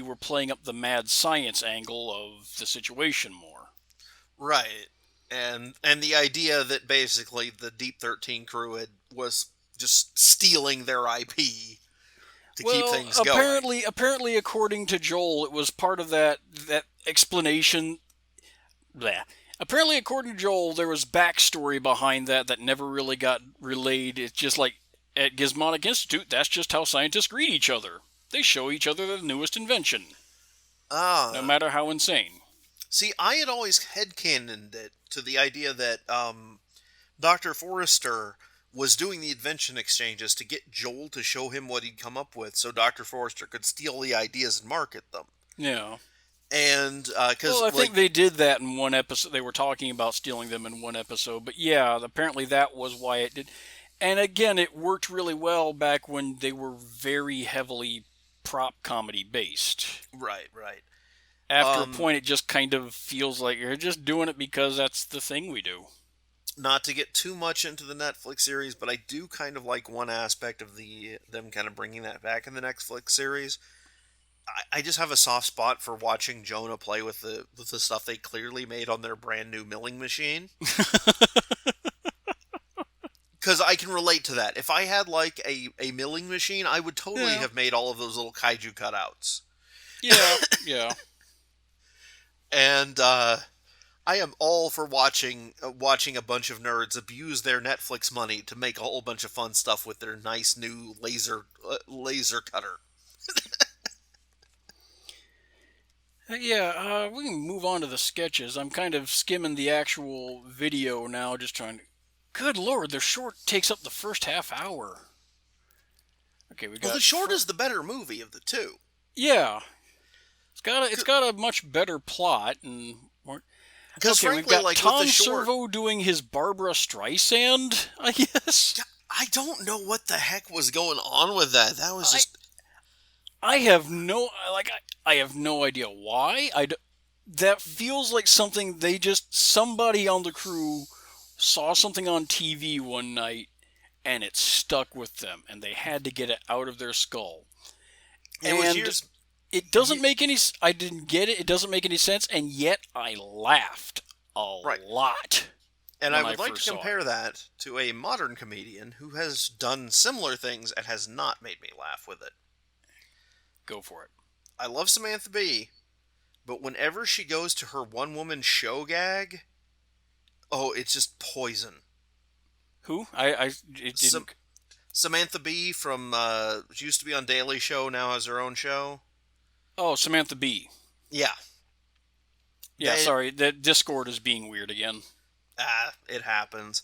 were playing up the mad science angle of the situation more. right, and the idea that basically the Deep 13 crew was just stealing their IP to keep things going. Apparently, according to Joel, it was part of that explanation. Bleh. Apparently, according to Joel, there was backstory behind that never really got relayed. It's just like at Gizmonic Institute, that's just how scientists greet each other. They show each other the newest invention, Ah, no matter how insane. see, I had always headcanoned it to the idea that Dr. Forrester was doing the invention exchanges to get Joel to show him what he'd come up with so Dr. Forrester could steal the ideas and market them. Yeah. And because Well, I think they did that in one episode. They were talking about stealing them in one episode, but yeah, apparently that was why it did. And again, it worked really well back when they were very heavily prop comedy based. right, right. After a point, it just kind of feels like you're just doing it because that's the thing we do. Not to get too much into the Netflix series, but I do kind of like one aspect of them kind of bringing that back in the Netflix series. I just have a soft spot for watching Jonah play with the stuff they clearly made on their brand new milling machine. Because I can relate to that. If I had like a milling machine, I would totally have made all of those little kaiju cutouts. Yeah, yeah. And I am all for watching a bunch of nerds abuse their Netflix money to make a whole bunch of fun stuff with their nice new laser cutter. Yeah, we can move on to the sketches. I'm kind of skimming the actual video now, just trying to... Good lord, the short takes up the first half hour. Okay, we got... Well, the short is the better movie of the two. Yeah. It's got a much better plot, and... Because okay, frankly, we've got like Tom with the short... Servo doing his Barbara Streisand, I guess? I don't know what the heck was going on with that. That was just... I have no idea why. That feels like something somebody on the crew saw something on TV one night and it stuck with them and they had to get it out of their skull. It doesn't make any... I didn't get it. It doesn't make any sense, and yet I laughed a lot. And I would like to compare that to a modern comedian who has done similar things and has not made me laugh with it. Go for it. I love Samantha Bee, but whenever she goes to her one-woman show gag, it's just poison. Who? Samantha Bee from, she used to be on Daily Show, now has her own show. Oh, Samantha Bee. Yeah. Yeah, sorry, the Discord is being weird again. It happens.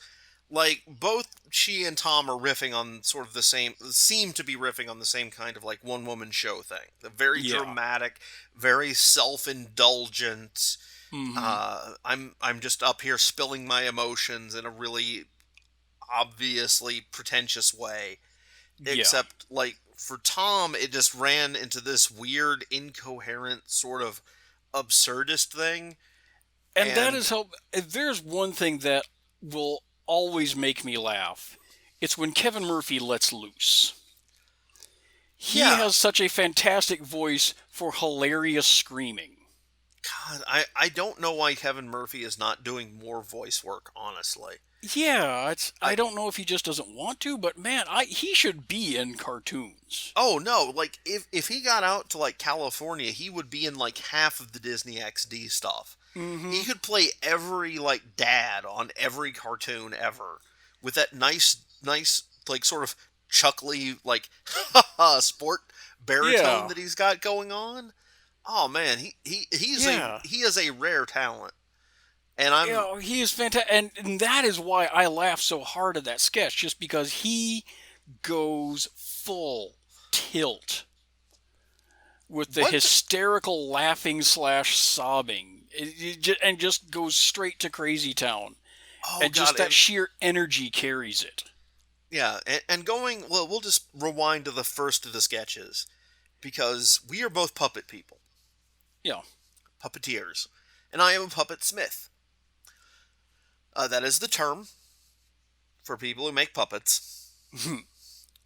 Like, both she and Tom are riffing on sort of the same, seem to be riffing on the same kind of, like, one-woman show thing. The very dramatic, very self-indulgent, I'm just up here spilling my emotions in a really obviously pretentious way. Except, like, for Tom, it just ran into this weird, incoherent, sort of absurdist thing. And that is how... If there's one thing that will always make me laugh, it's when Kevin Murphy lets loose. He has such a fantastic voice for hilarious screaming. God, I don't know why Kevin Murphy is not doing more voice work, honestly. Yeah, I don't know if he just doesn't want to, but man, he should be in cartoons. Oh no, like if he got out to like California, he would be in like half of the Disney XD stuff. Mm-hmm. He could play every like dad on every cartoon ever with that nice like sort of chuckly like sport baritone that he's got going on. Oh man, he is a rare talent. And he is fantastic, and that is why I laugh so hard at that sketch, just because he goes full tilt with the hysterical laughing / sobbing, and just goes straight to Crazy Town, that sheer energy carries it. Yeah, and going we'll just rewind to the first of the sketches because we are both puppet people. Yeah, puppeteers, and I am a puppet smith. That is the term for people who make puppets.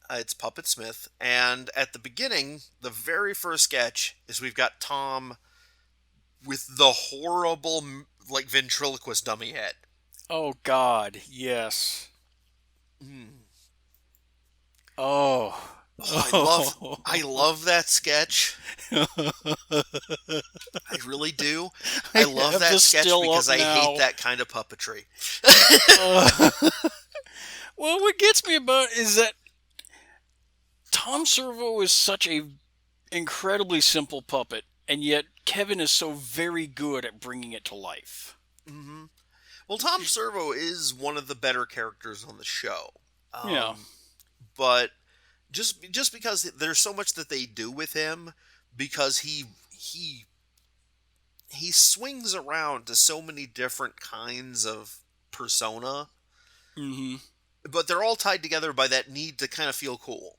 It's Puppet Smith. And at the beginning, the very first sketch is we've got Tom with the horrible, like, ventriloquist dummy head. Oh, God, yes. Oh. I love that sketch. I really do. I love that sketch because I hate that kind of puppetry. Well, what gets me about it is that Tom Servo is such a incredibly simple puppet, and yet Kevin is so very good at bringing it to life. Mm-hmm. Well, Tom Servo is one of the better characters on the show. But just because there's so much that they do with him, because he he swings around to so many different kinds of persona, Mm-hmm. but they're all tied together by that need to kind of feel cool.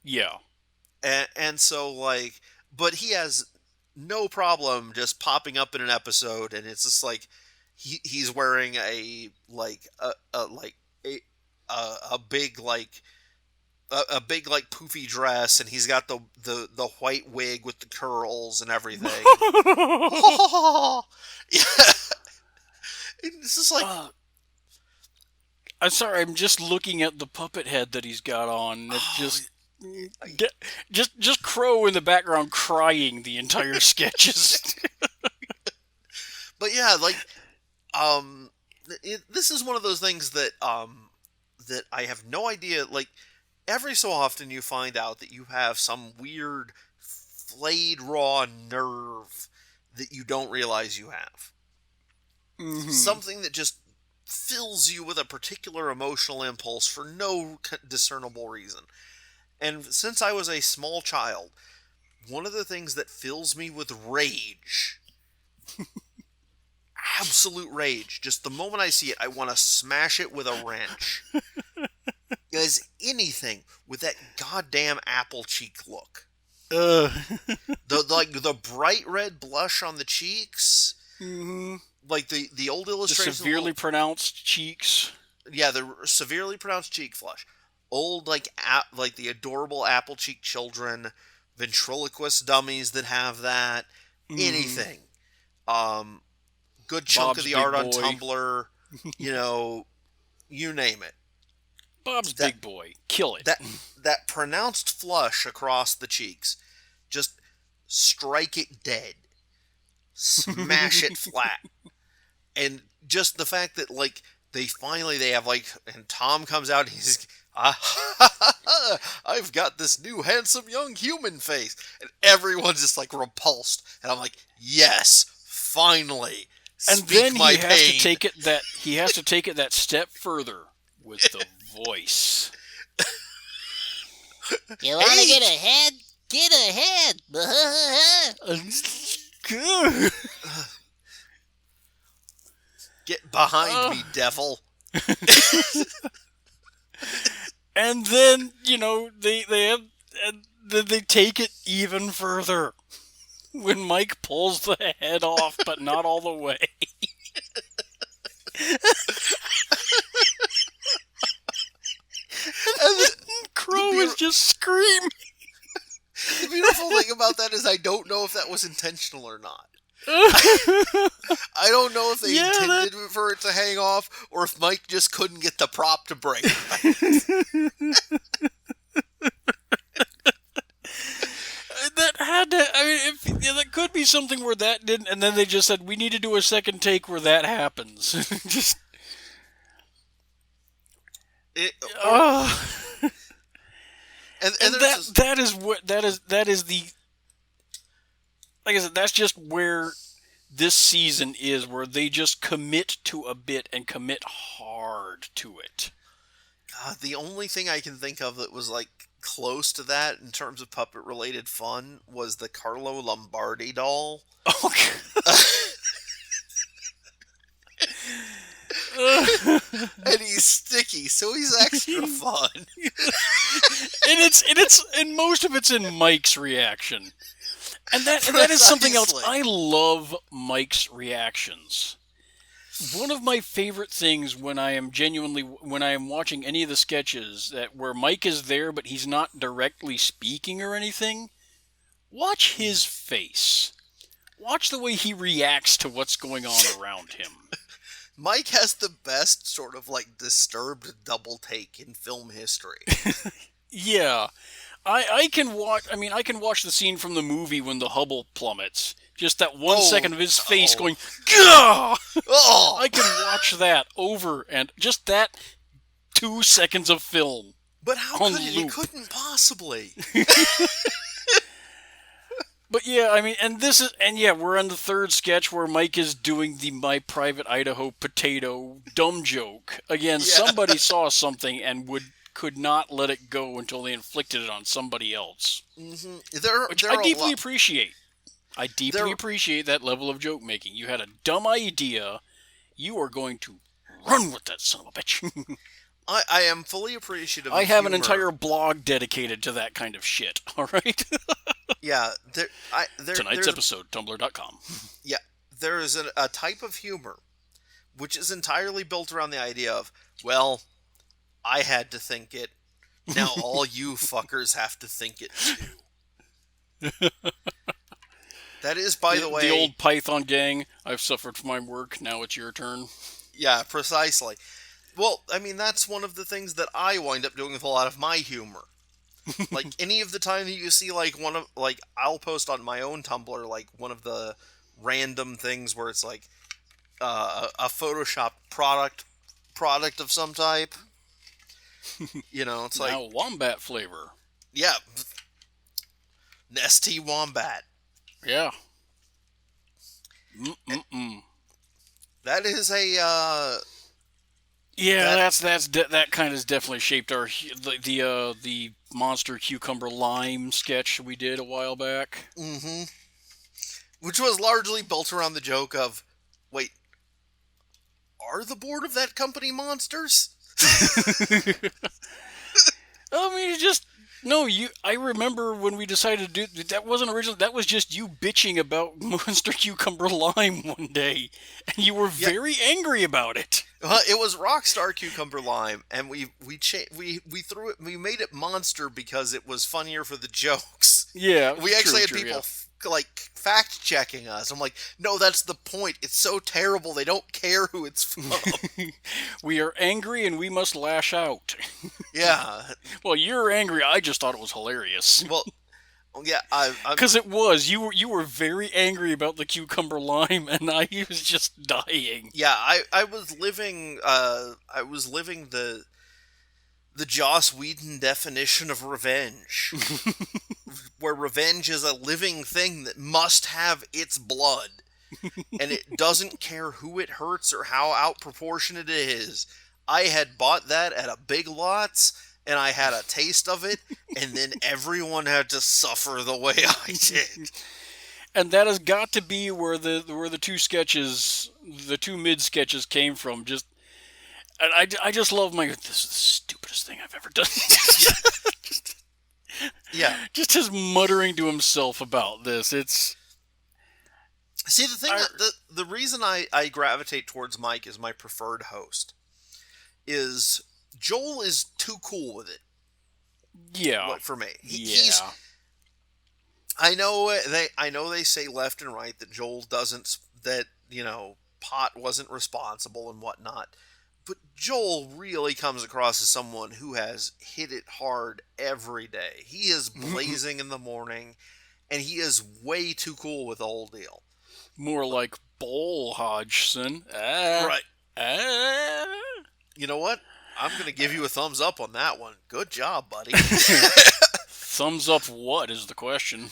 Yeah. And so, like, but he has no problem just popping up in an episode, and it's just like he's wearing a like a big like a big like poofy dress, and he's got the white wig with the curls and everything. Yeah, it's just like I'm sorry, I'm just looking at the puppet head that he's got on. It just Crow in the background crying the entire sketches. but yeah, like this is one of those things that that I have no idea. Like every so often, you find out that you have some weird flayed raw nerve that you don't realize you have. Mm-hmm. Something that just fills you with a particular emotional impulse for no discernible reason. And since I was a small child, one of the things that fills me with rage, absolute rage, just the moment I see it, I want to smash it with a wrench, is anything with that goddamn apple cheek look. The bright red blush on the cheeks. Mm-hmm. Like the old The illustration, severely pronounced cheeks. yeah, the severely pronounced cheek flush, old like the adorable apple cheek children, ventriloquist dummies that have that, anything, good chunk Bob's of the Big art on Boy. Tumblr, you name it. Bob's Big Boy, kill it. That pronounced flush across the cheeks, just strike it dead, smash it flat. And just the fact that, like, they have, like, and Tom comes out and he's, I've got this new handsome young human face. And everyone's just, like, repulsed. And I'm like, yes, finally. And Speak then my he has pain. to take it that step further with the voice. You want to get ahead? Get ahead. Get behind me, devil. And then, they take it even further when Mike pulls the head off, but not all the way. And then Crow is just screaming. The beautiful thing about that is I don't know if that was intentional or not. I don't know if they intended for it to hang off or if Mike just couldn't get the prop to break. That had to, that could be something where that didn't, and then they just said, we need to do a second take where that happens. Just... And that is the, like I said, that's just where this season is, where they just commit to a bit and commit hard to it. God, the only thing I can think of that was like close to that in terms of puppet related fun was the Carlo Lombardi doll. Oh, And he's sticky, so he's extra fun. and most of it's in Mike's reaction. And that is something else. I love Mike's reactions. One of my favorite things when I am watching any of the sketches where Mike is there but he's not directly speaking or anything, watch his face. Watch the way he reacts to what's going on around him. Mike has the best sort of like disturbed double take in film history. Yeah. I can watch the scene from the movie when the Hubble plummets. Just that 1 second of his face going, Gah! Oh! I can watch that over and just that 2 seconds of film. But how could it? It couldn't possibly. But yeah, we're on the third sketch where Mike is doing the My Private Idaho Potato dumb joke. Again, somebody saw something and could not let it go until they inflicted it on somebody else. Mm-hmm. Which I deeply appreciate. I deeply appreciate that level of joke making. You had a dumb idea. You are going to run with that son of a bitch. I am fully appreciative I of have an humor. entire blog dedicated to that kind of shit, alright? Yeah, Tonight's episode, tumblr.com. Yeah, there is a type of humor which is entirely built around the idea of, well, I had to think it, now all you fuckers have to think it too. That is, by the way... The old Python gang, I've suffered for my work, now it's your turn. Yeah, precisely. Well, I mean, that's one of the things that I wind up doing with a lot of my humor. Like, any of the time that you see, like, I'll post on my own Tumblr, like, one of the random things where it's, like, a Photoshop product of some type. You know, it's like... Now, wombat flavor. Yeah. Nesty Wombat. Yeah. That is a, Yeah, that kind of definitely shaped the monster cucumber lime sketch we did a while back. Mm-hmm. Which was largely built around the joke of, wait, are the board of that company monsters? I mean, I remember when we decided to do that. Wasn't original. That was just you bitching about monster cucumber lime one day, and you were very angry about it. Well, it was Rockstar Cucumber Lime, and we threw it. We made it monster because it was funnier for the jokes. Yeah, we actually had people fact checking us. I'm like, no, that's the point. It's so terrible they don't care who it's from. We are angry and we must lash out. Yeah. Well, you're angry. I just thought it was hilarious. Well, yeah, because it was. You were very angry about the cucumber lime, and I was just dying. Yeah, I was living the Joss Whedon definition of revenge, where revenge is a living thing that must have its blood, and it doesn't care who it hurts or how outproportionate it is. I had bought that at a Big Lots, and I had a taste of it, and then everyone had to suffer the way I did. And that has got to be where the two mid sketches came from. Just, and I just love this is the stupidest thing I've ever done. Yeah. Just his muttering to himself about this. It's... See, the thing, the reason I gravitate towards Mike as my preferred host is Joel is too cool with it. Yeah. For me. Yeah. I know they say left and right that Joel doesn't, that, Pot wasn't responsible and whatnot. But Joel really comes across as someone who has hit it hard every day. He is blazing in the morning, and he is way too cool with the whole deal. More like Bull Hodgson. Right. You know what? I'm going to give you a thumbs up on that one. Good job, buddy. Thumbs up what is the question.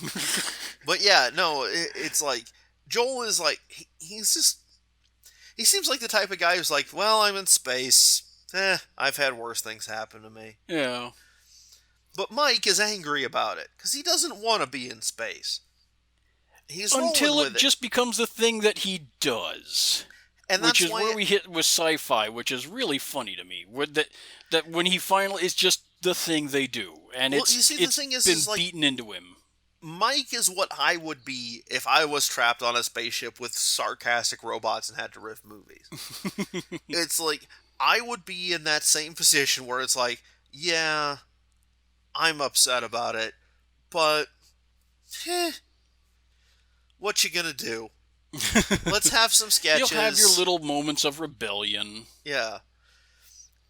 But yeah, no, it's like, Joel is like, he seems like the type of guy who's like, well, I'm in space. I've had worse things happen to me. Yeah. But Mike is angry about it, because he doesn't want to be in space. He's until it just becomes the thing that he does. And that's where we hit with sci-fi, which is really funny to me. That when he finally, it's just the thing they do. And it's been beaten into him. Mike is what I would be if I was trapped on a spaceship with sarcastic robots and had to riff movies. It's like, I would be in that same position where it's like, yeah, I'm upset about it, but what you gonna do? Let's have some sketches. You'll have your little moments of rebellion. Yeah.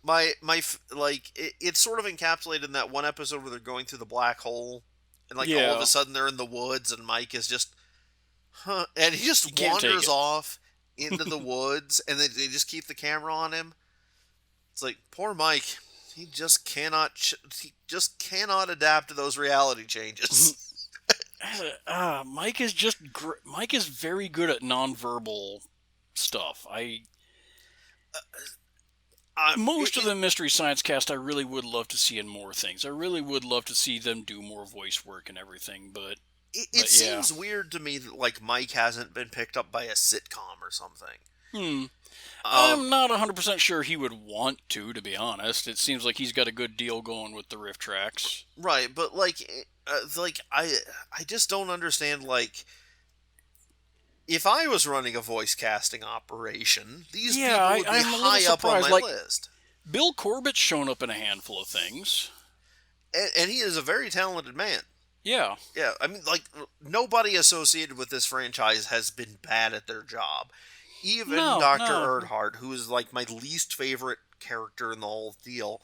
It's sort of encapsulated in that one episode where they're going through the black hole, and all of a sudden they're in the woods, and Mike is just, and he just wanders off into the woods, and they just keep the camera on him. It's like, poor Mike, he just cannot adapt to those reality changes. Mike is very good at nonverbal stuff. Most of the Mystery Science Cast I really would love to see in more things. I really would love to see them do more voice work and everything, but It But yeah. seems weird to me that like Mike hasn't been picked up by a sitcom or something. I'm not 100% sure he would want to be honest. It seems like he's got a good deal going with the riff tracks. Right, but I just don't understand, like, if I was running a voice casting operation, these Yeah, people would be I'm a little high up on surprised, my like- list. Bill Corbett's shown up in a handful of things. And he is a very talented man. Yeah. Yeah, I mean, like, nobody associated with this franchise has been bad at their job. Even Dr. Erdhart, who is, like, my least favorite character in the whole deal,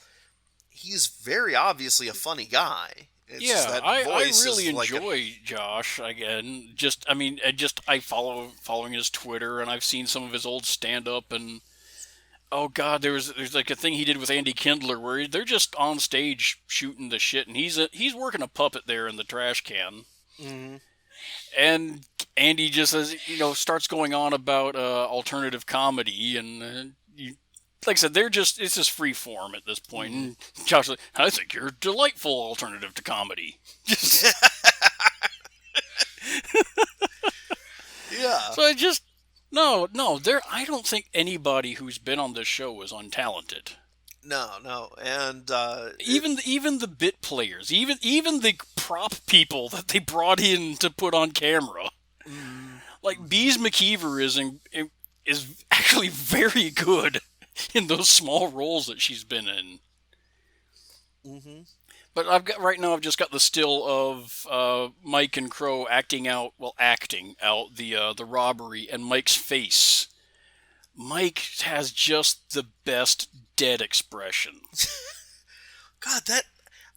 he's very obviously a funny guy. It's just that I voice really is like enjoy Josh again. I following his Twitter, and I've seen some of his old stand-up, and oh god, there's like a thing he did with Andy Kindler where they're just on stage shooting the shit, and he's working a puppet there in the trash can. Mm-hmm. And Andy just starts going on about alternative comedy, and like I said, it's just free form at this point. And Josh, like, I think you're a delightful alternative to comedy. Yeah. So I don't think anybody who's been on this show is untalented. No, and Even the bit players, even the prop people that they brought in to put on camera, like Bees McKeever is actually very good in those small roles that she's been in. Mm-hmm. But I've just got the still of Mike and Crow acting out the robbery, and Mike's face. Mike has just the best dead expression. God,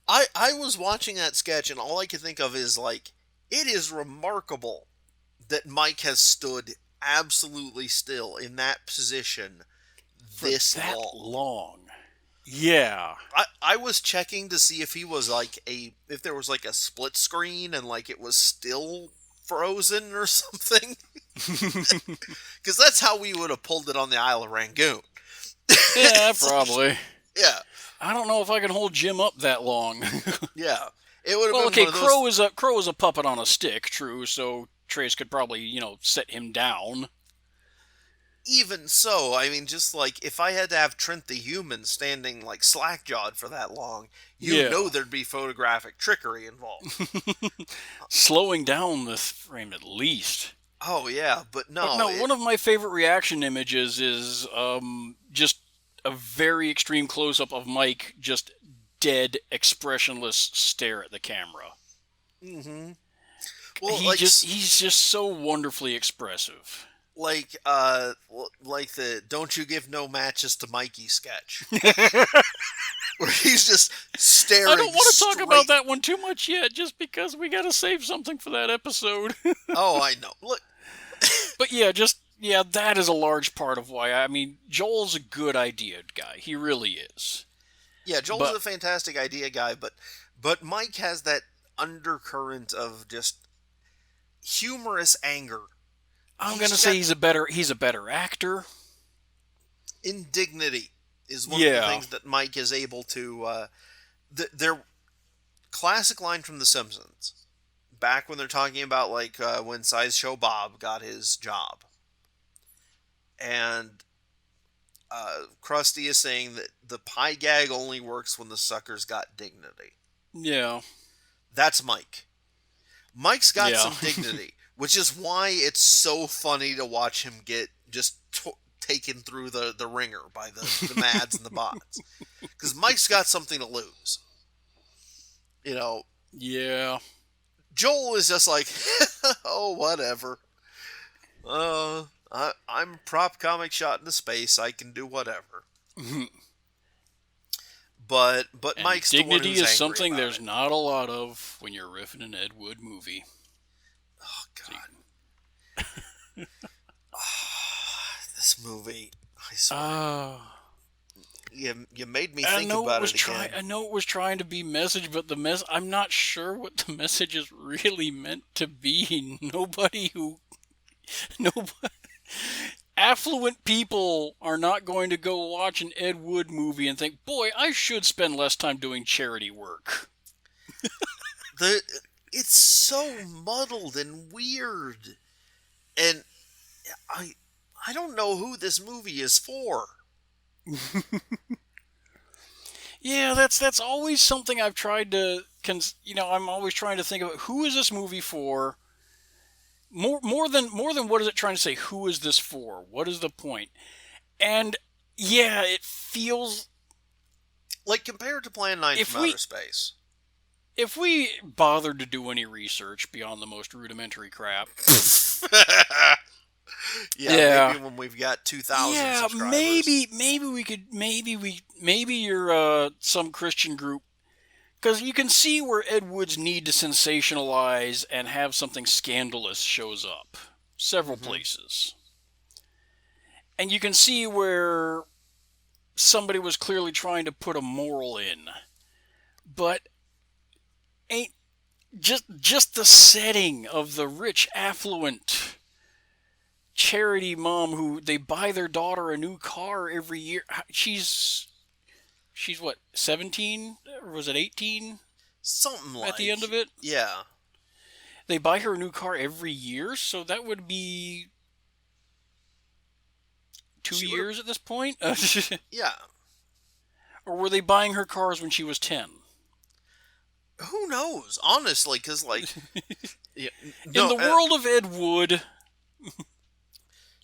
I was watching that sketch, and all I could think of is, like, it is remarkable that Mike has stood absolutely still in that position this long. Yeah. I was checking to see if he was if there was like a split screen and like it was still frozen or something. Because that's how we would have pulled it on the Isle of Rangoon. Yeah, probably. Yeah. I don't know if I can hold Jim up that long. Yeah. It would have Well, been okay, one of those... Crow is a puppet on a stick, true, so Trace could probably, set him down. Even so, I mean, just like if I had to have Trent the Human standing like slack-jawed for that long, you know there'd be photographic trickery involved. Slowing down this frame at least. Oh yeah, but no. One of my favorite reaction images is just a very extreme close-up of Mike just dead, expressionless stare at the camera. Mm-hmm. Well, he's just so wonderfully expressive. Like the "Don't you give no matches to Mikey" sketch, where he's just staring. I don't want to talk about that one too much yet, just because we got to save something for that episode. Oh, I know. Look, but that is a large part of why. I mean, Joel's a good idea guy. He really is. Yeah, Joel's a fantastic idea guy, but Mike has that undercurrent of just humorous anger. I'm going to say he's a better actor. Indignity is one of the things that Mike is able to... their classic line from The Simpsons, back when they're talking about when Sideshow Bob got his job. And Krusty is saying that the pie gag only works when the sucker's got dignity. Yeah. That's Mike. Mike's got some dignity. Which is why it's so funny to watch him get just taken through the ringer by the Mads and the Bots. Because Mike's got something to lose. Yeah. Joel is just like, oh, whatever. I'm prop comic shot into space. I can do whatever. But Mike's dignity the one who's is something about there's it. not a lot of when you're riffing an Ed Wood movie. Oh, God. This movie, I swear. You made me think about it again. I know it was trying to be message, but I'm not sure what the message is really meant to be. Affluent people are not going to go watch an Ed Wood movie and think, boy, I should spend less time doing charity work. it's so muddled and weird, and I I don't know who this movie is for. Yeah, that's always something I've tried to, I'm always trying to think about who is this movie for. More than what is it trying to say? Who is this for? What is the point? And yeah, it feels Like compared to Plan 9 if from we Outer Space. if we bothered to do any research beyond the most rudimentary crap. Yeah, maybe when we've got 2,000 Yeah, subscribers. maybe you're some Christian group, because you can see where Ed Wood's need to sensationalize and have something scandalous shows up several places, and you can see where somebody was clearly trying to put a moral in, but ain't just the setting of the rich, affluent charity mom who they buy their daughter a new car every year. She's what, 17 or was it 18 Something like at the end of it? Yeah. They buy her a new car every year, so that would be 2 She years at this point. Yeah. Or were they buying her cars when she was 10? Who knows? Honestly, because, like... yeah, In the world of Ed Wood...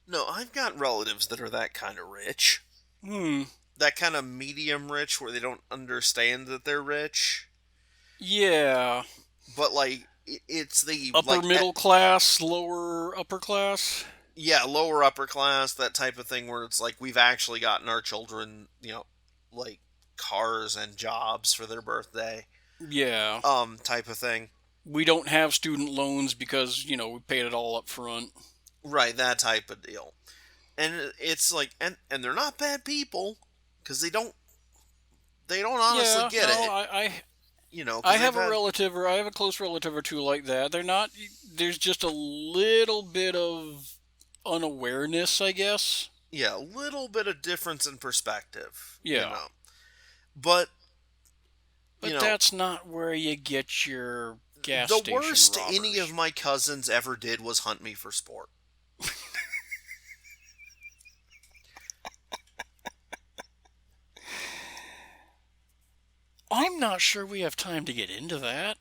No, I've got relatives that are that kind of rich. That kind of medium rich where they don't understand that they're rich. Yeah. But, like, it's the... Upper like, middle class, lower upper class? Yeah, lower upper class, that type of thing where it's like we've actually gotten our children, like cars and jobs for their birthday. Yeah. Type of thing. We don't have student loans because, we paid it all up front. Right, that type of deal. And it's like, and they're not bad people, because they don't honestly get it. I have a relative, or I have a close relative or two like that. They're not, there's just a little bit of unawareness, I guess. Yeah, a little bit of difference in perspective. Yeah. But that's not where you get your gas station the worst robbers. any of my cousins ever did was hunt me for sport. I'm not sure we have time to get into that.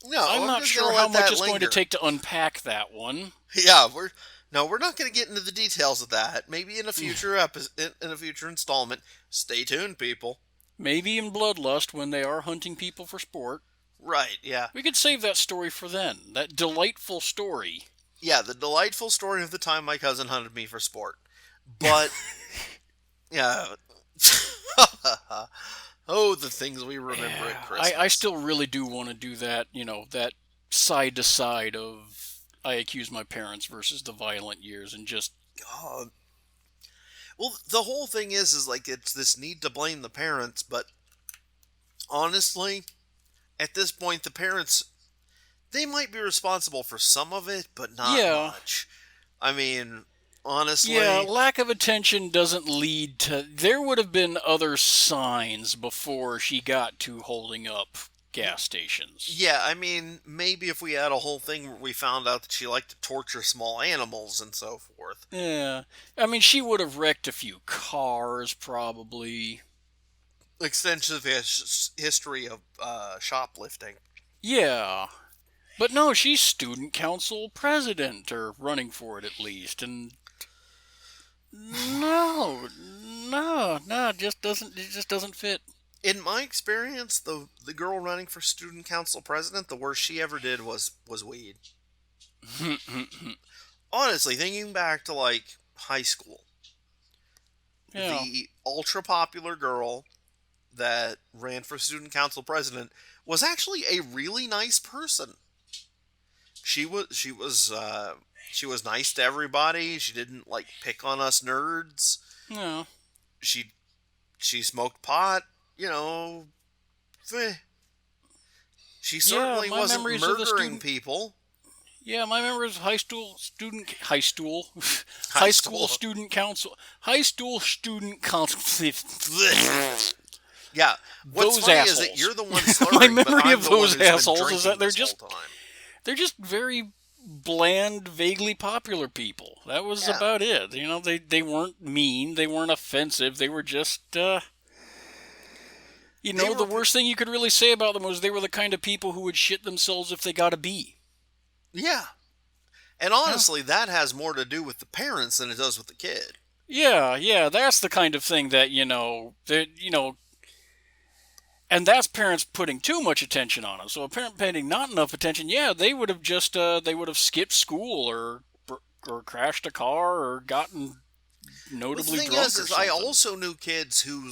No, I'm not sure how much it's going to take to unpack that one. Yeah, we're not going to get into the details of that. Maybe in a future in a future installment. Stay tuned, people. Maybe in Bloodlust when they are hunting people for sport. Right, yeah. We could save that story for then. That delightful story. Yeah, the delightful story of the time my cousin hunted me for sport. But, yeah. Oh, the things we remember at Christmas. I still really do want to do that, that side to side of I Accuse My Parents versus the Violent Years, and just... God. Well, the whole thing is like, it's this need to blame the parents, but honestly, at this point, the parents, they might be responsible for some of it, but not much. I mean, honestly... Yeah, lack of attention doesn't lead to... There would have been other signs before she got to holding up gas stations. Yeah, I mean, maybe if we had a whole thing where we found out that she liked to torture small animals and so forth. Yeah. I mean, she would have wrecked a few cars, probably. Extensive history of shoplifting. Yeah. But no, she's student council president, or running for it at least, and... No, it just doesn't fit. In my experience, the girl running for student council president, the worst she ever did was weed. Honestly, thinking back to, like, high school, the ultra popular girl that ran for student council president was actually a really nice person. She was nice to everybody. She didn't, like, pick on us nerds. No. She smoked pot. She certainly wasn't murdering people. Yeah, my memories of high school student council. Yeah, what's those funny assholes. is that you're the one slurring. My memory of those assholes is that they're just They're just very bland, vaguely popular people. That was Yeah. about it. You know, they weren't mean, they weren't offensive, they were just, They the were worst thing you could really say about them was they were the kind of people who would shit themselves if they got a B. Yeah. And honestly, that has more to do with the parents than it does with the kid. Yeah, that's the kind of thing that, and that's parents putting too much attention on them. So a parent paying not enough attention, yeah, they would have just, they would have skipped school or crashed a car or gotten Well, the notably thing drunk is, or is I something. also knew kids who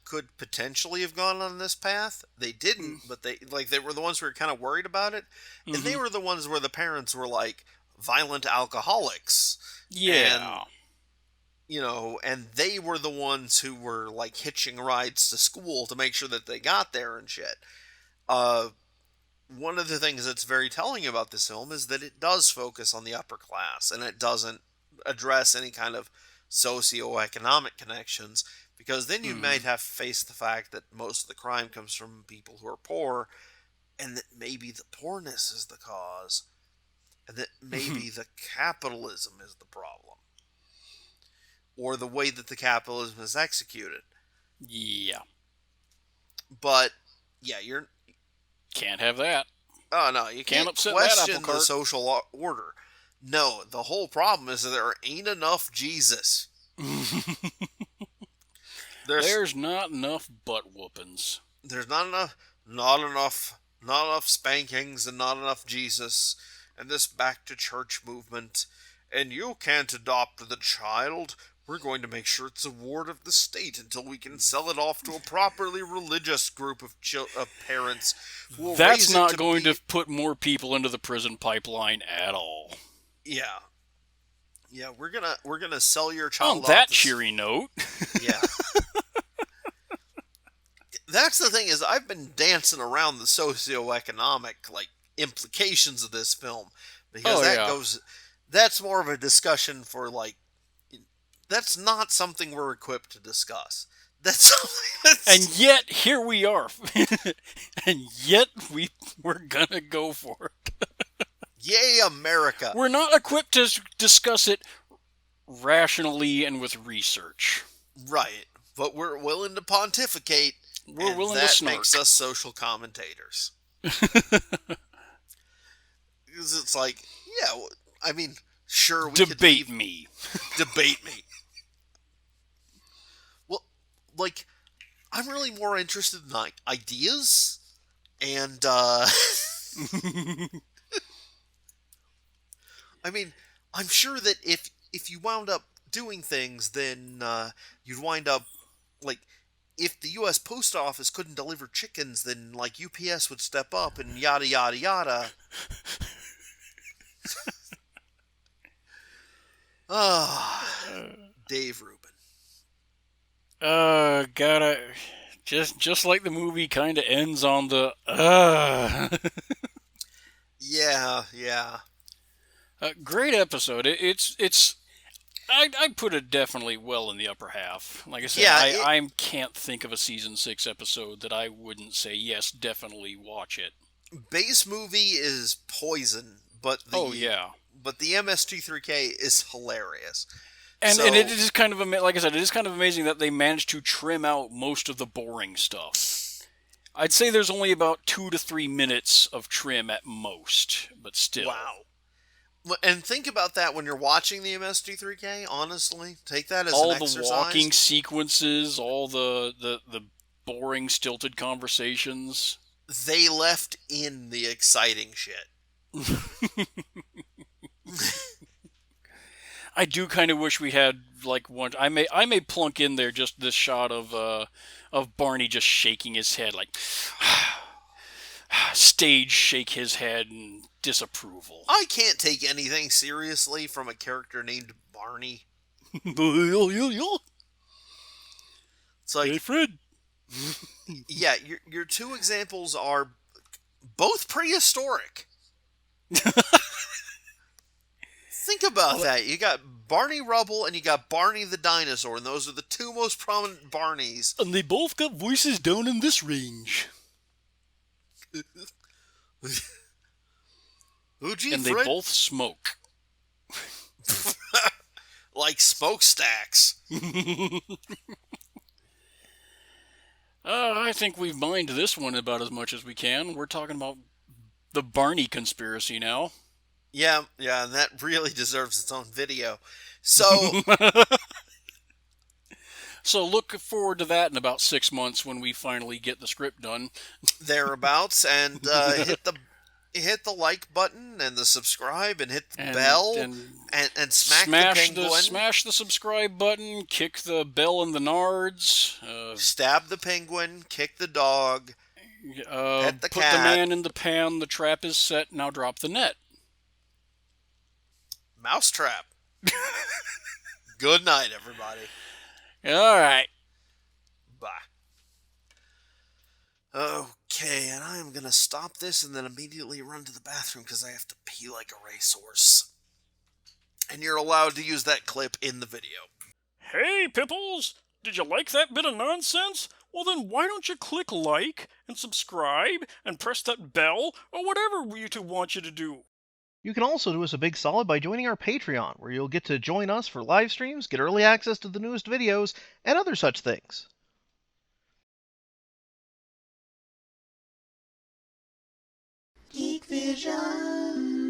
could potentially have gone on this path. They didn't, but they were the ones who were kind of worried about it, and they were the ones where the parents were like violent alcoholics, and Yeah. and they were the ones who were like hitching rides to school to make sure that they got there and shit. Uh, One of the things that's very telling about this film is that it does focus on the upper class and it doesn't address any kind of socioeconomic connections, because then you might have to face the fact that most of the crime comes from people who are poor, and that maybe the poorness is the cause, and that maybe the capitalism is the problem, or the way that the capitalism is executed. Yeah. But yeah, Can't have that. oh no, you Can't can't upset that question apple the cart. social order. No, the whole problem is that there ain't enough Jesus. There's not enough butt whoopings. There's not enough spankings and not enough Jesus and this back to church movement. And you can't adopt the child. We're going to make sure it's a ward of the state until we can sell it off to a properly religious group of parents who will That's raise it not to going be... to put more people into the prison pipeline at all. Yeah. Yeah, we're gonna sell your On child that off to... cheery note, Yeah. That's the thing, is I've been dancing around the socioeconomic implications of this film, because oh yeah, that's more of a discussion for that's not something we're equipped to discuss. That's something and yet here we are, and yet we're gonna go for it. yay America. We're not equipped to discuss it rationally and with research. Right, but we're willing to pontificate, We're and willing to that snark. makes us social commentators. Because it's like, yeah, I mean, sure, we could Debate leave... me. Debate me. Well, I'm really more interested in ideas, and I mean, I'm sure that if you wound up doing things, then you'd wind up if the U.S. Post Office couldn't deliver chickens, then UPS would step up and yada yada yada. Ah, Dave Rubin. Gotta just like the movie kind of ends on the Yeah. Great episode. I'd put it definitely well in the upper half. Like I said, Yeah, I can't think of a season 6 episode that I wouldn't say yes, definitely watch it. Base movie is poison, but the Oh yeah. but the MST-3K is hilarious. And So- and it is kind of like I said, it is kind of amazing that they managed to trim out most of the boring stuff. I'd say there's only about 2 to 3 minutes of trim at most, but still. Wow. And think about that when you're watching the MST-3K, honestly. Take that as All an the exercise. walking sequences, all the boring, stilted conversations. They left in the exciting shit. I do kind of wish we had one. I may plunk in there just this shot of Barney just shaking his head stage shake his head in disapproval. I can't take anything seriously from a character named Barney. It's Hey Fred. yeah, your two examples are both prehistoric. Think about that. You got Barney Rubble and you got Barney the dinosaur, and those are the two most prominent Barneys. And they both got voices down in this range. Oh, gee, and they Fred. both smoke. Like smokestacks. I think we've mined this one about as much as we can. We're talking about the Barney conspiracy now. Yeah, and that really deserves its own video. So, So look forward to that in about 6 months when we finally get the script done. thereabouts, and hit the like button and the subscribe and hit the And- bell and and smack the penguin. smash the subscribe button, kick the bell and the nards, Stab the penguin, kick the dog, pet the put cat. the man in the pan. The trap is set. Now drop the net. Mousetrap. Good night, everybody. All right. Bye. Okay, and I am going to stop this and then immediately run to the bathroom because I have to pee like a racehorse. And you're allowed to use that clip in the video. Hey, Pipples! Did you like that bit of nonsense? Well, then why don't you click like and subscribe and press that bell or whatever YouTube wants you to do? You can also do us a big solid by joining our Patreon, where you'll get to join us for live streams, get early access to the newest videos, and other such things. Geek Vision.